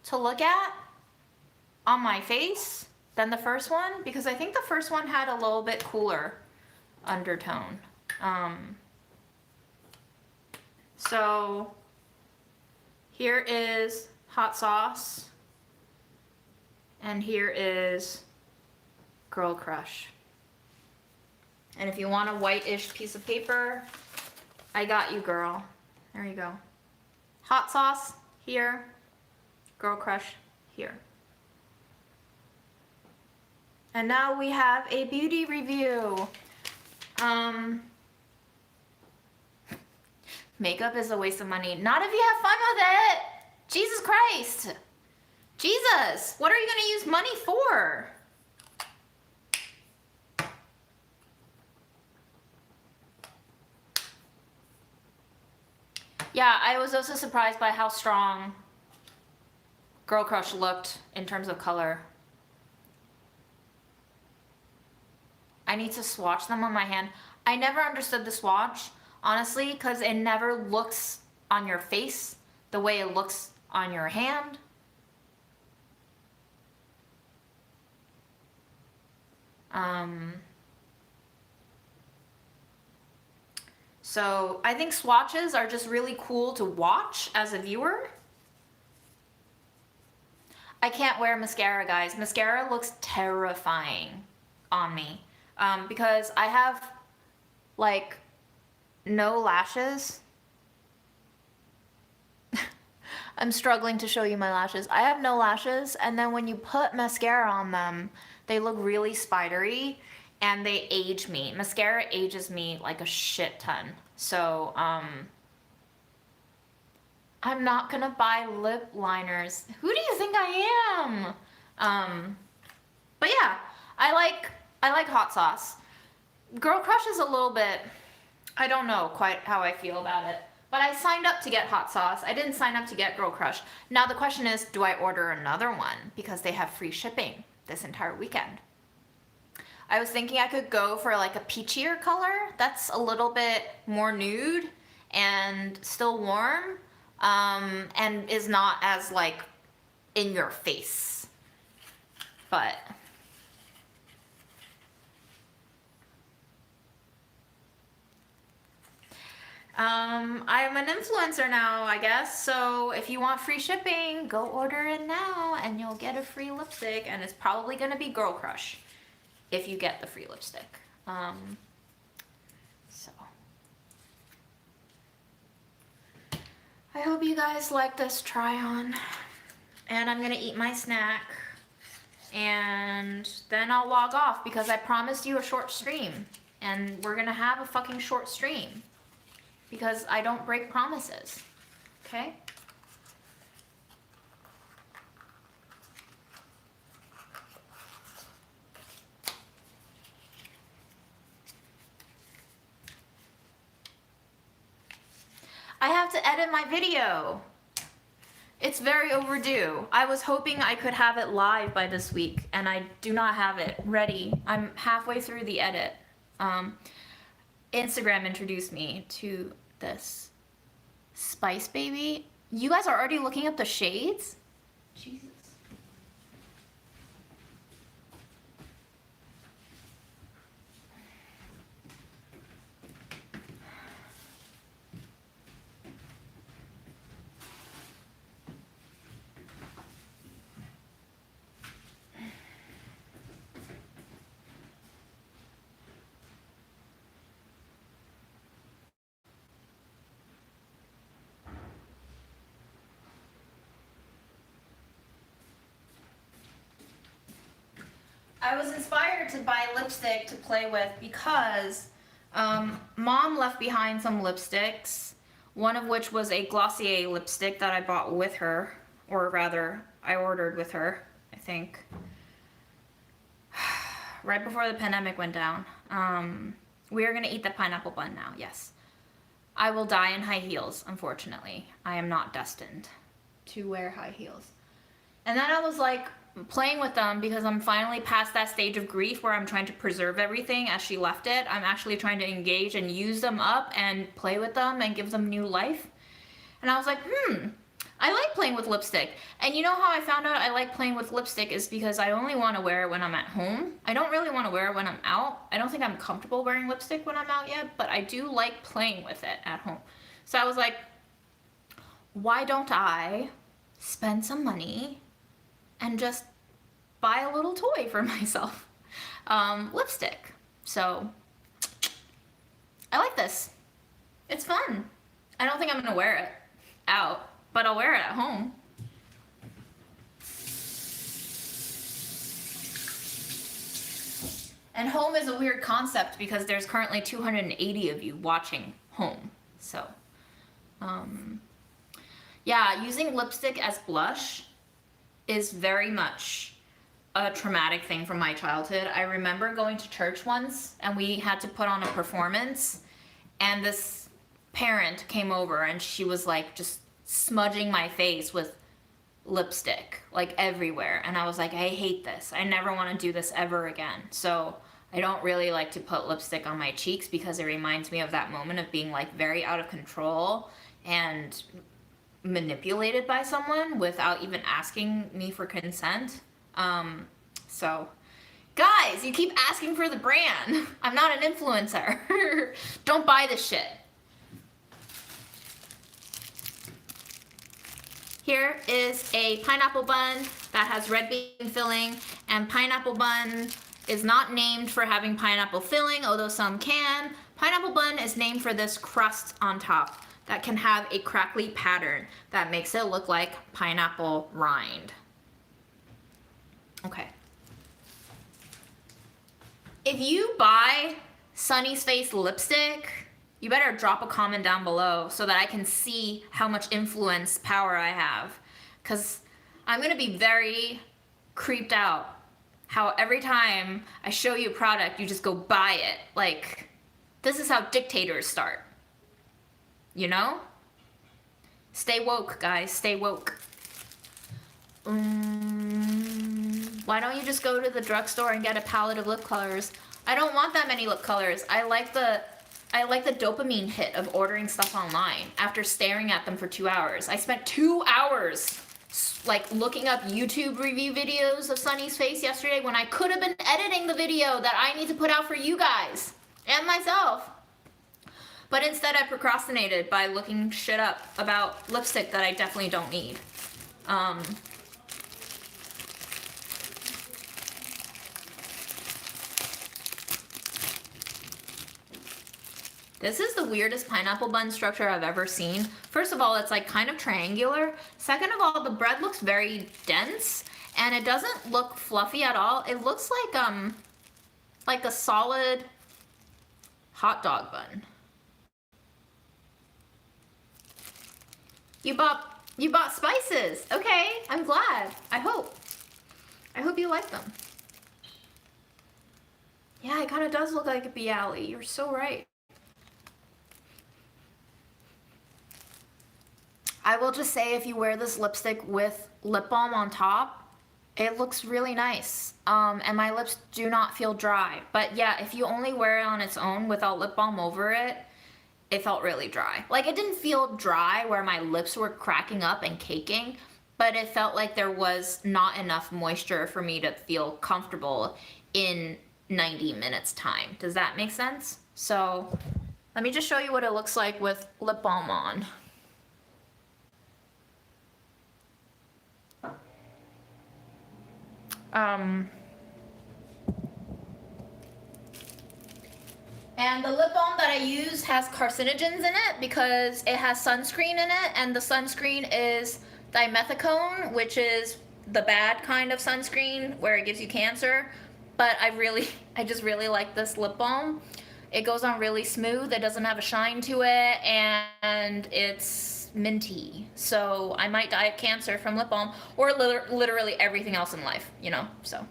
to look at on my face than the first one, because I think the first one had a little bit cooler undertone. So here is Hot Sauce, and here is Girl Crush. And if you want a white-ish piece of paper, I got you, girl. There you go. Hot Sauce here, Girl Crush here. And now we have a beauty review. Makeup is a waste of money. Not if you have fun with it. Jesus Christ. Jesus, what are you gonna use money for? Yeah, I was also surprised by how strong Girl Crush looked in terms of color. I need to swatch them on my hand. I never understood the swatch, honestly, because it never looks on your face the way it looks on your hand. So I think swatches are just really cool to watch as a viewer. I can't wear mascara, guys. Mascara looks terrifying on me. Because I have, like, no lashes. I'm struggling to show you my lashes. I have no lashes, and then when you put mascara on them, they look really spidery, and they age me. Mascara ages me like a shit ton. So, I'm not gonna buy lip liners. Who do you think I am? But yeah, I like Hot Sauce. Girl Crush is a little bit, I don't know quite how I feel about it. But I signed up to get Hot Sauce. I didn't sign up to get Girl Crush. Now the question is, do I order another one? Because they have free shipping this entire weekend. I was thinking I could go for like a peachier color that's a little bit more nude and still warm, and is not as like in your face. But I'm an influencer now, I guess, so if you want free shipping, go order it now and you'll get a free lipstick, and it's probably gonna be Girl Crush if you get the free lipstick. So I hope you guys like this try on, and I'm gonna eat my snack and then I'll log off because I promised you a short stream, and we're gonna have a fucking short stream because I don't break promises, okay? I have to edit my video. It's very overdue. I was hoping I could have it live by this week, and I do not have it ready. I'm halfway through the edit. Instagram introduced me to this Spice Baby. You guys are already looking up the shades? Jesus. I was inspired to buy lipstick to play with because Mom left behind some lipsticks, one of which was a Glossier lipstick that I bought with her, or rather, I ordered with her, I think, right before the pandemic went down. We are gonna eat the pineapple bun now, yes. I will die in high heels, unfortunately. I am not destined to wear high heels. And then I was like playing with them because I'm finally past that stage of grief where I'm trying to preserve everything as she left it. I'm actually trying to engage and use them up and play with them and give them new life. And I was like, I like playing with lipstick. And you know how I found out I like playing with lipstick is because I only want to wear it when I'm at home. I don't really want to wear it when I'm out. I don't think I'm comfortable wearing lipstick when I'm out yet, but I do like playing with it at home. So I was like, why don't I spend some money and just buy a little toy for myself? Lipstick. So I like this. It's fun. I don't think I'm gonna wear it out, but I'll wear it at home. And home is a weird concept because there's currently 280 of you watching home. So, yeah, using lipstick as blush is very much a traumatic thing from my childhood. I remember going to church once and we had to put on a performance, and this parent came over and she was like just smudging my face with lipstick like everywhere, and I was like, I hate this. I never want to do this ever again. So I don't really like to put lipstick on my cheeks because it reminds me of that moment of being like very out of control and manipulated by someone without even asking me for consent. So guys, you keep asking for the brand. I'm not an influencer. Don't buy this shit. Here is a pineapple bun that has red bean filling, and pineapple bun is not named for having pineapple filling, although some can. Pineapple bun is named for this crust on top that can have a crackly pattern that makes it look like pineapple rind. Okay. If you buy Sunny's Face lipstick, you better drop a comment down below so that I can see how much influence power I have. Because I'm going to be very creeped out how every time I show you a product, you just go buy it. Like, this is how dictators start. You know? Stay woke, guys. Stay woke. Why don't you just go to the drugstore and get a palette of lip colors? I don't want that many lip colors. I like the dopamine hit of ordering stuff online after staring at them for 2 hours. I spent 2 hours like looking up YouTube review videos of Sunny's Face yesterday when I could have been editing the video that I need to put out for you guys and myself. But instead I procrastinated by looking shit up about lipstick that I definitely don't need. This is the weirdest pineapple bun structure I've ever seen. First of all, it's like kind of triangular. Second of all, the bread looks very dense and it doesn't look fluffy at all. It looks like a solid hot dog bun. You bought spices. Okay, I'm glad. I hope you like them. Yeah, it kind of does look like a Bialy. You're so right. I will just say, if you wear this lipstick with lip balm on top, it looks really nice. And my lips do not feel dry. But yeah, if you only wear it on its own without lip balm over it, it felt really dry. Like, it didn't feel dry where my lips were cracking up and caking, but it felt like there was not enough moisture for me to feel comfortable in 90 minutes time. Does that make sense? So let me just show you what it looks like with lip balm on. And the lip balm that I use has carcinogens in it because it has sunscreen in it, and the sunscreen is dimethicone, which is the bad kind of sunscreen where it gives you cancer. But I just really like this lip balm. It goes on really smooth. It doesn't have a shine to it, and it's minty. So I might die of cancer from lip balm, or literally everything else in life, you know, so.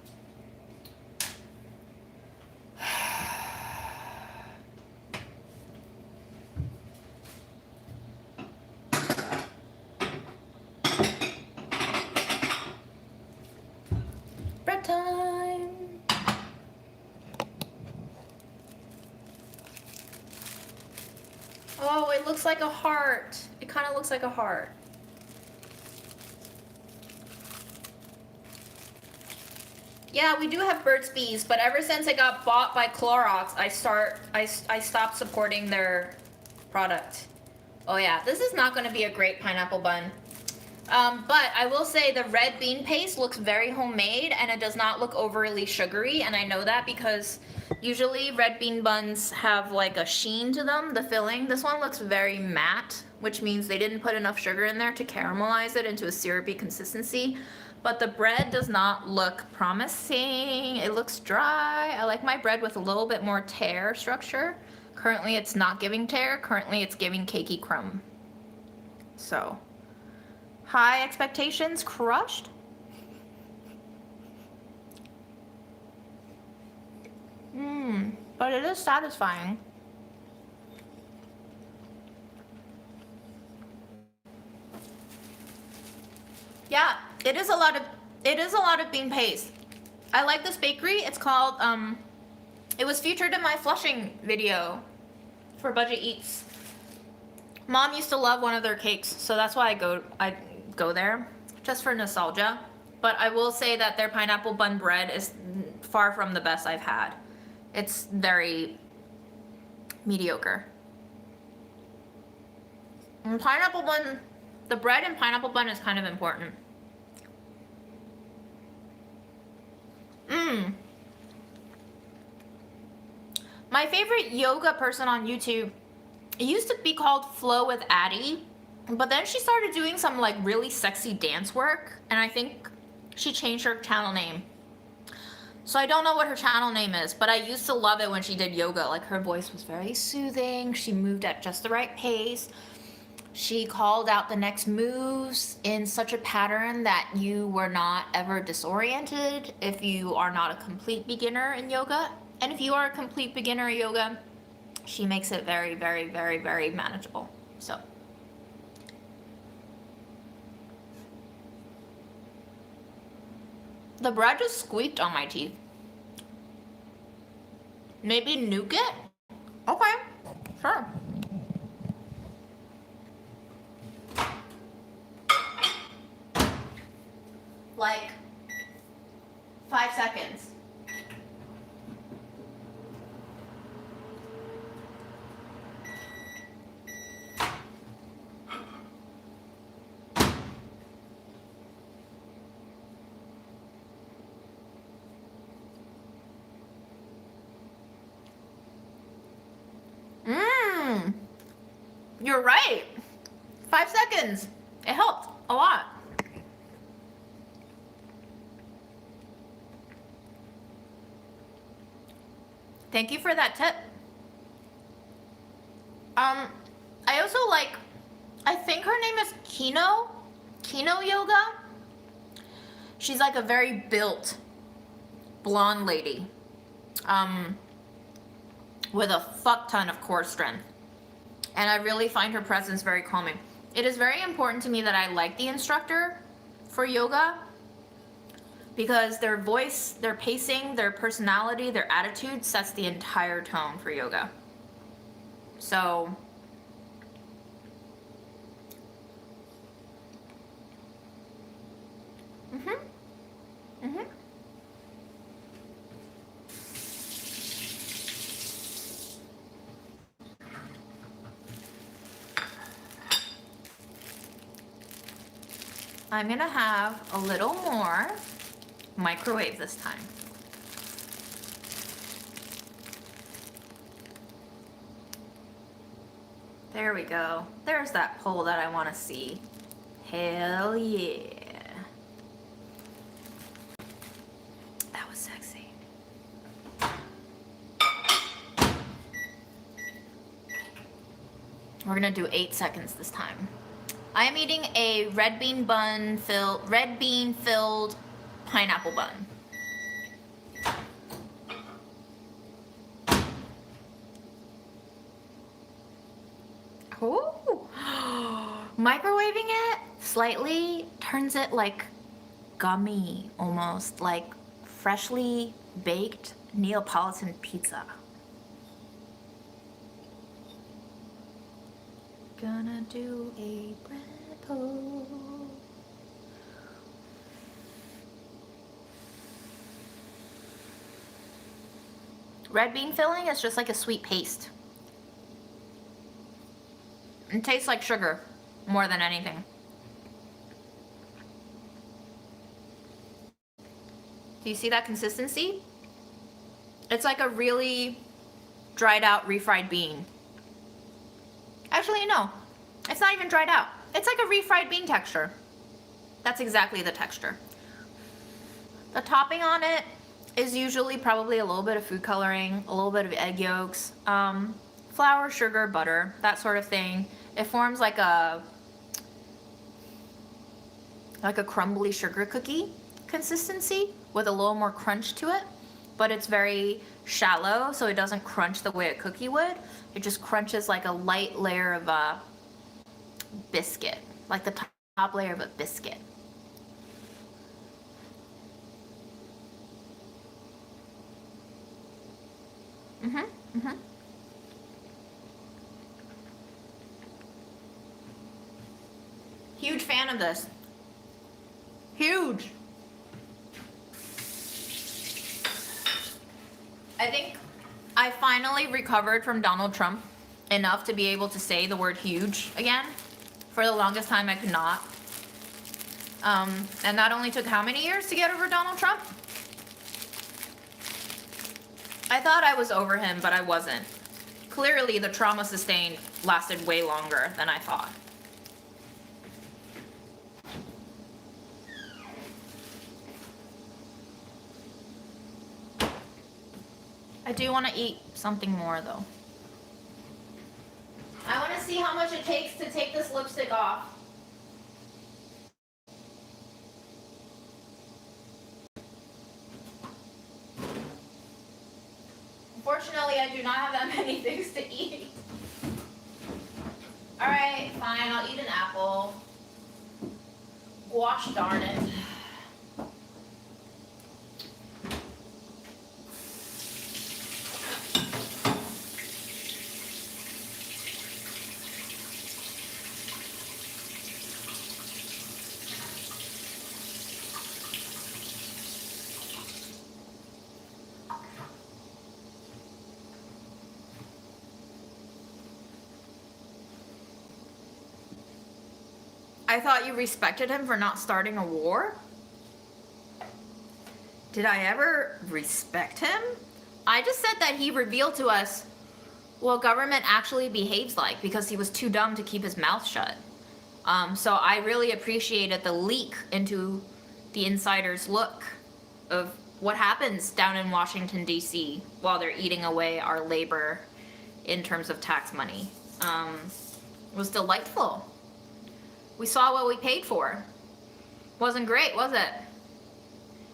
Bread time. Oh, it looks like a heart. It kind of looks like a heart. Yeah, we do have Burt's Bees, but ever since it got bought by Clorox, I stopped supporting their product. Oh yeah, this is not going to be a great pineapple bun. But I will say the red bean paste looks very homemade, and it does not look overly sugary, and I know that because usually red bean buns have like a sheen to them, the filling. This one looks very matte, which means they didn't put enough sugar in there to caramelize it into a syrupy consistency. But the bread does not look promising. It looks dry. I like my bread with a little bit more tear structure. Currently it's not giving tear. Currently it's giving cakey crumb. So, high expectations crushed. But it is satisfying. Yeah, it is a lot of bean paste. I like this bakery. It's called it was featured in my Flushing video for Budget Eats. Mom used to love one of their cakes, so that's why I go there just for nostalgia. But I will say that their pineapple bun bread is far from the best I've had. It's very mediocre. And pineapple bun, the bread and pineapple bun is kind of important. My favorite yoga person on YouTube, it used to be called Flow with Addie, but then she started doing some like really sexy dance work, and I think she changed her channel name. So I don't know what her channel name is, but I used to love it when she did yoga. Like, her voice was very soothing. She moved at just the right pace. She called out the next moves in such a pattern that you were not ever disoriented if you are not a complete beginner in yoga. And if you are a complete beginner in yoga, she makes it very, very, very, very manageable. So. The bread just squeaked on my teeth. Maybe nuke it? Okay, sure. Like 5 seconds. You're right. 5 seconds. It helped a lot. Thank you for that tip. I also like, I think her name is Kino Yoga. She's like a very built blonde lady, with a fuck ton of core strength. And I really find her presence very calming. It is very important to me that I like the instructor for yoga, because their voice, their pacing, their personality, their attitude sets the entire tone for yoga. So, I'm gonna have a little more microwave this time. There we go. There's that pull that I want to see. Hell yeah. That was sexy. We're gonna do 8 seconds this time. I am eating a red bean filled pineapple bun. Ooh. Microwaving it slightly turns it like gummy, almost like freshly baked Neapolitan pizza. Gonna do a bread pull. Red bean filling is just like a sweet paste. It tastes like sugar more than anything. Do you see that consistency? It's like a really dried out refried bean. Actually, no. It's not even dried out. It's like a refried bean texture. That's exactly the texture. The topping on it is usually probably a little bit of food coloring, a little bit of egg yolks, flour, sugar, butter, that sort of thing. It forms like a crumbly sugar cookie consistency with a little more crunch to it, but it's very shallow, so it doesn't crunch the way a cookie would. It just crunches like a light layer of a biscuit, like the top layer of a biscuit. Huge fan of this. Huge. I think I finally recovered from Donald Trump enough to be able to say the word huge again. For the longest time I could not. And that only took how many years to get over Donald Trump? I thought I was over him, but I wasn't. Clearly the trauma sustained lasted way longer than I thought. I do want to eat something more though. I want to see how much it takes to take this lipstick off. Unfortunately, I do not have that many things to eat. Alright, fine, I'll eat an apple. Gosh darn it. I thought you respected him for not starting a war? Did I ever respect him? I just said that he revealed to us what government actually behaves like because he was too dumb to keep his mouth shut. So I really appreciated the leak into the insider's look of what happens down in Washington, D.C. while they're eating away our labor in terms of tax money. It was delightful. We saw what we paid for. Wasn't great, was it?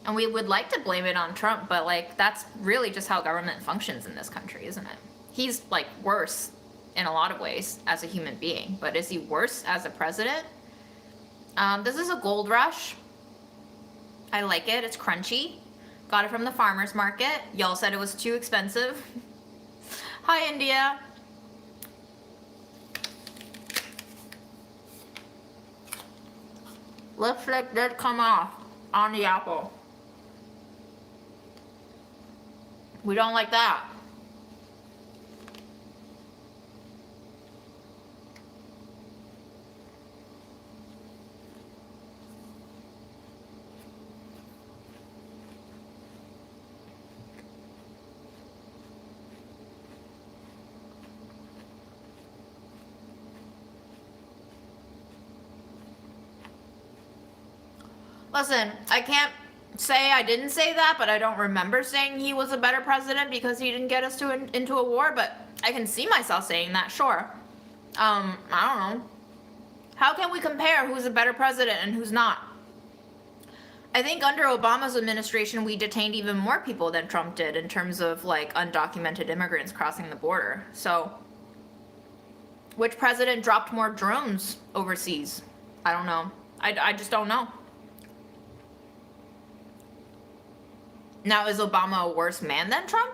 And we would like to blame it on Trump, but like that's really just how government functions in this country, isn't it? He's like worse in a lot of ways as a human being, but is he worse as a president? This is a Gold Rush. I like it, it's crunchy. Got it from the farmer's market. Y'all said it was too expensive. Hi, India. Lipstick did come off on the apple. We don't like that. Listen, I can't say I didn't say that, but I don't remember saying he was a better president because he didn't get us into a war, but I can see myself saying that, sure. I don't know. How can we compare who's a better president and who's not? I think under Obama's administration, we detained even more people than Trump did in terms of like undocumented immigrants crossing the border. So, which president dropped more drones overseas? I don't know. I just don't know. Now, is Obama a worse man than Trump?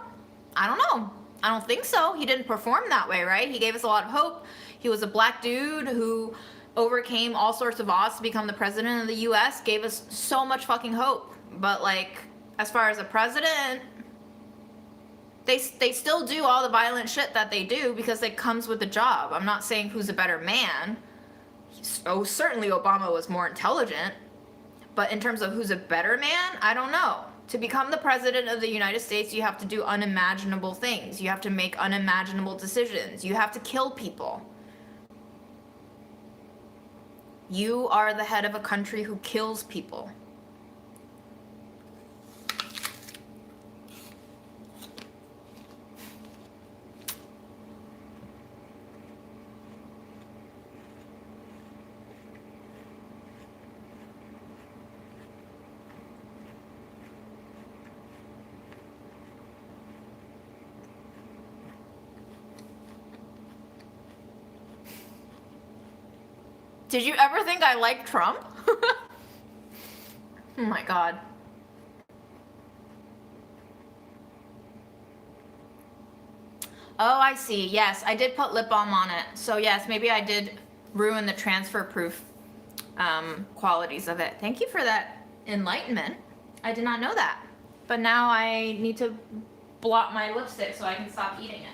I don't know. I don't think so. He didn't perform that way, right? He gave us a lot of hope. He was a black dude who overcame all sorts of odds to become the president of the US, gave us so much fucking hope. But like, as far as a president, they still do all the violent shit that they do because it comes with the job. I'm not saying who's a better man. Oh, certainly Obama was more intelligent. But in terms of who's a better man, I don't know. To become the president of the United States, you have to do unimaginable things. You have to make unimaginable decisions. You have to kill people. You are the head of a country who kills people. Did you ever think I liked Trump? Oh my god. Oh, I see. Yes, I did put lip balm on it. So yes, maybe I did ruin the transfer proof qualities of it. Thank you for that enlightenment. I did not know that. But now I need to blot my lipstick so I can stop eating it.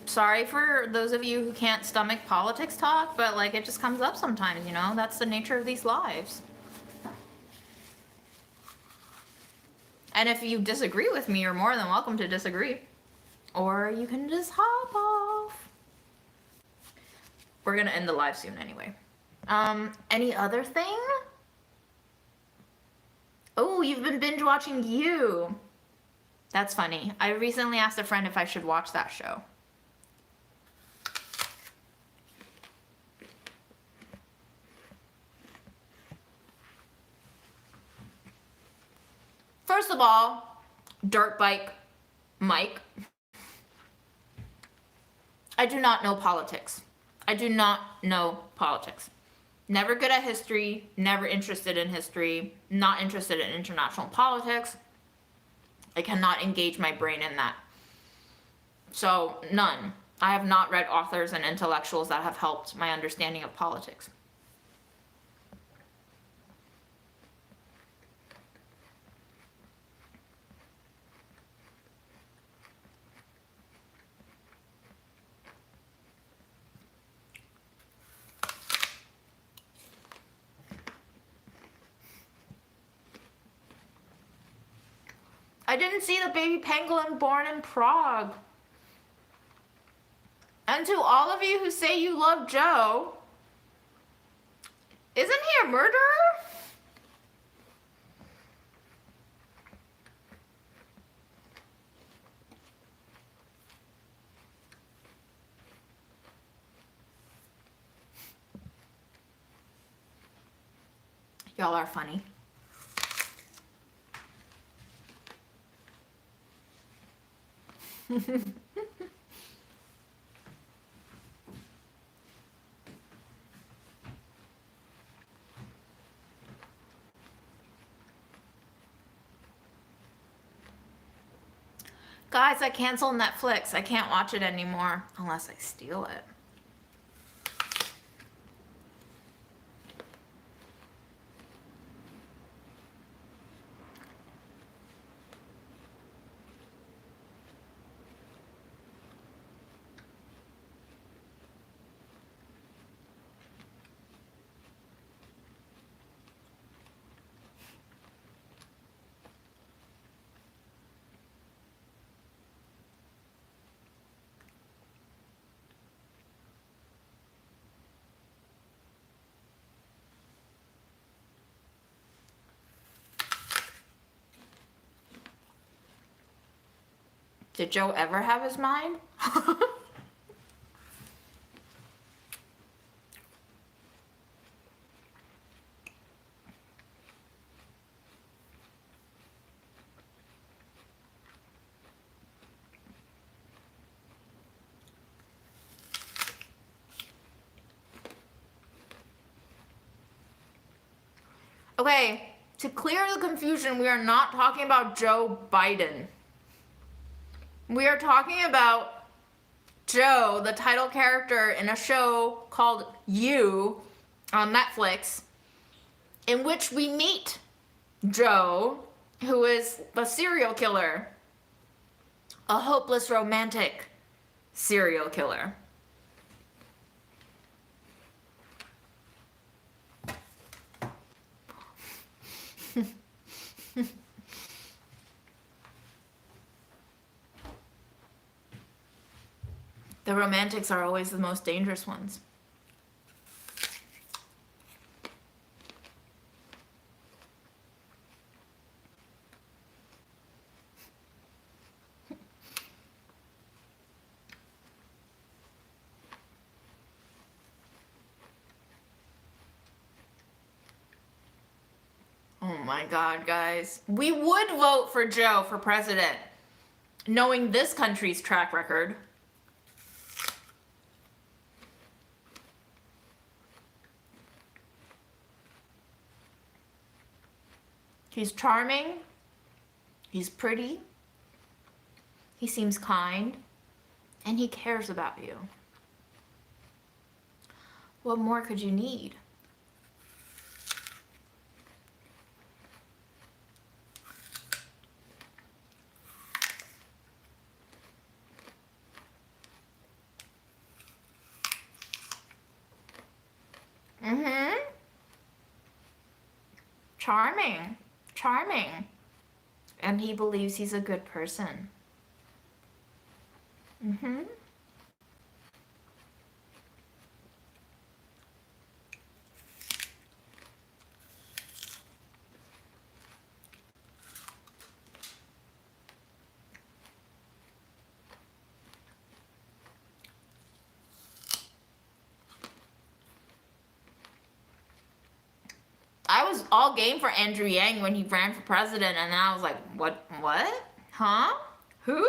Sorry for those of you who can't stomach politics talk, but like it just comes up sometimes, you know? That's the nature of these lives. And if you disagree with me, you're more than welcome to disagree. Or you can just hop off. We're gonna end the live soon anyway. Any other thing? Oh, you've been binge watching You. That's funny. I recently asked a friend if I should watch that show. First of all, dirt bike Mike. I do not know politics. I do not know politics. Never good at history, never interested in history, not interested in international politics. I cannot engage my brain in that. So, none. I have not read authors and intellectuals that have helped my understanding of politics. I didn't see the baby pangolin born in Prague. And to all of you who say you love Joe, isn't he a murderer? Y'all are funny. Guys, I canceled Netflix. I can't watch it anymore unless I steal it. Did Joe ever have his mind? Okay, to clear the confusion, we are not talking about Joe Biden. We are talking about Joe, the title character in a show called You on Netflix, in which we meet Joe, who is a serial killer, a hopeless romantic serial killer. The romantics are always the most dangerous ones. Oh my God, guys. We would vote for Joe for president, knowing this country's track record. He's charming. He's pretty. He seems kind. And he cares about you. What more could you need? Mm-hmm. Charming. Charming. And he believes he's a good person. Mm-hmm. I was all game for Andrew Yang when he ran for president, and then I was like, what? Huh? Who?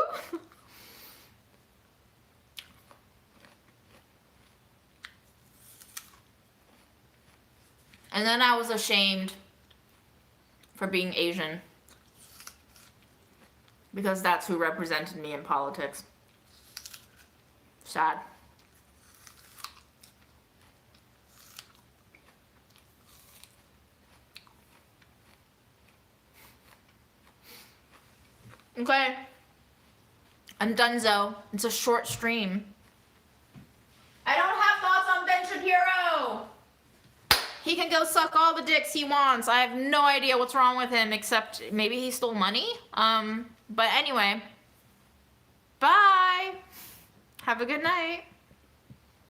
And then I was ashamed for being Asian, because that's who represented me in politics. Sad. Okay. I'm donezo. It's a short stream. I don't have thoughts on Ben Shapiro. He can go suck all the dicks he wants. I have no idea what's wrong with him, except maybe he stole money. But anyway. Bye. Have a good night.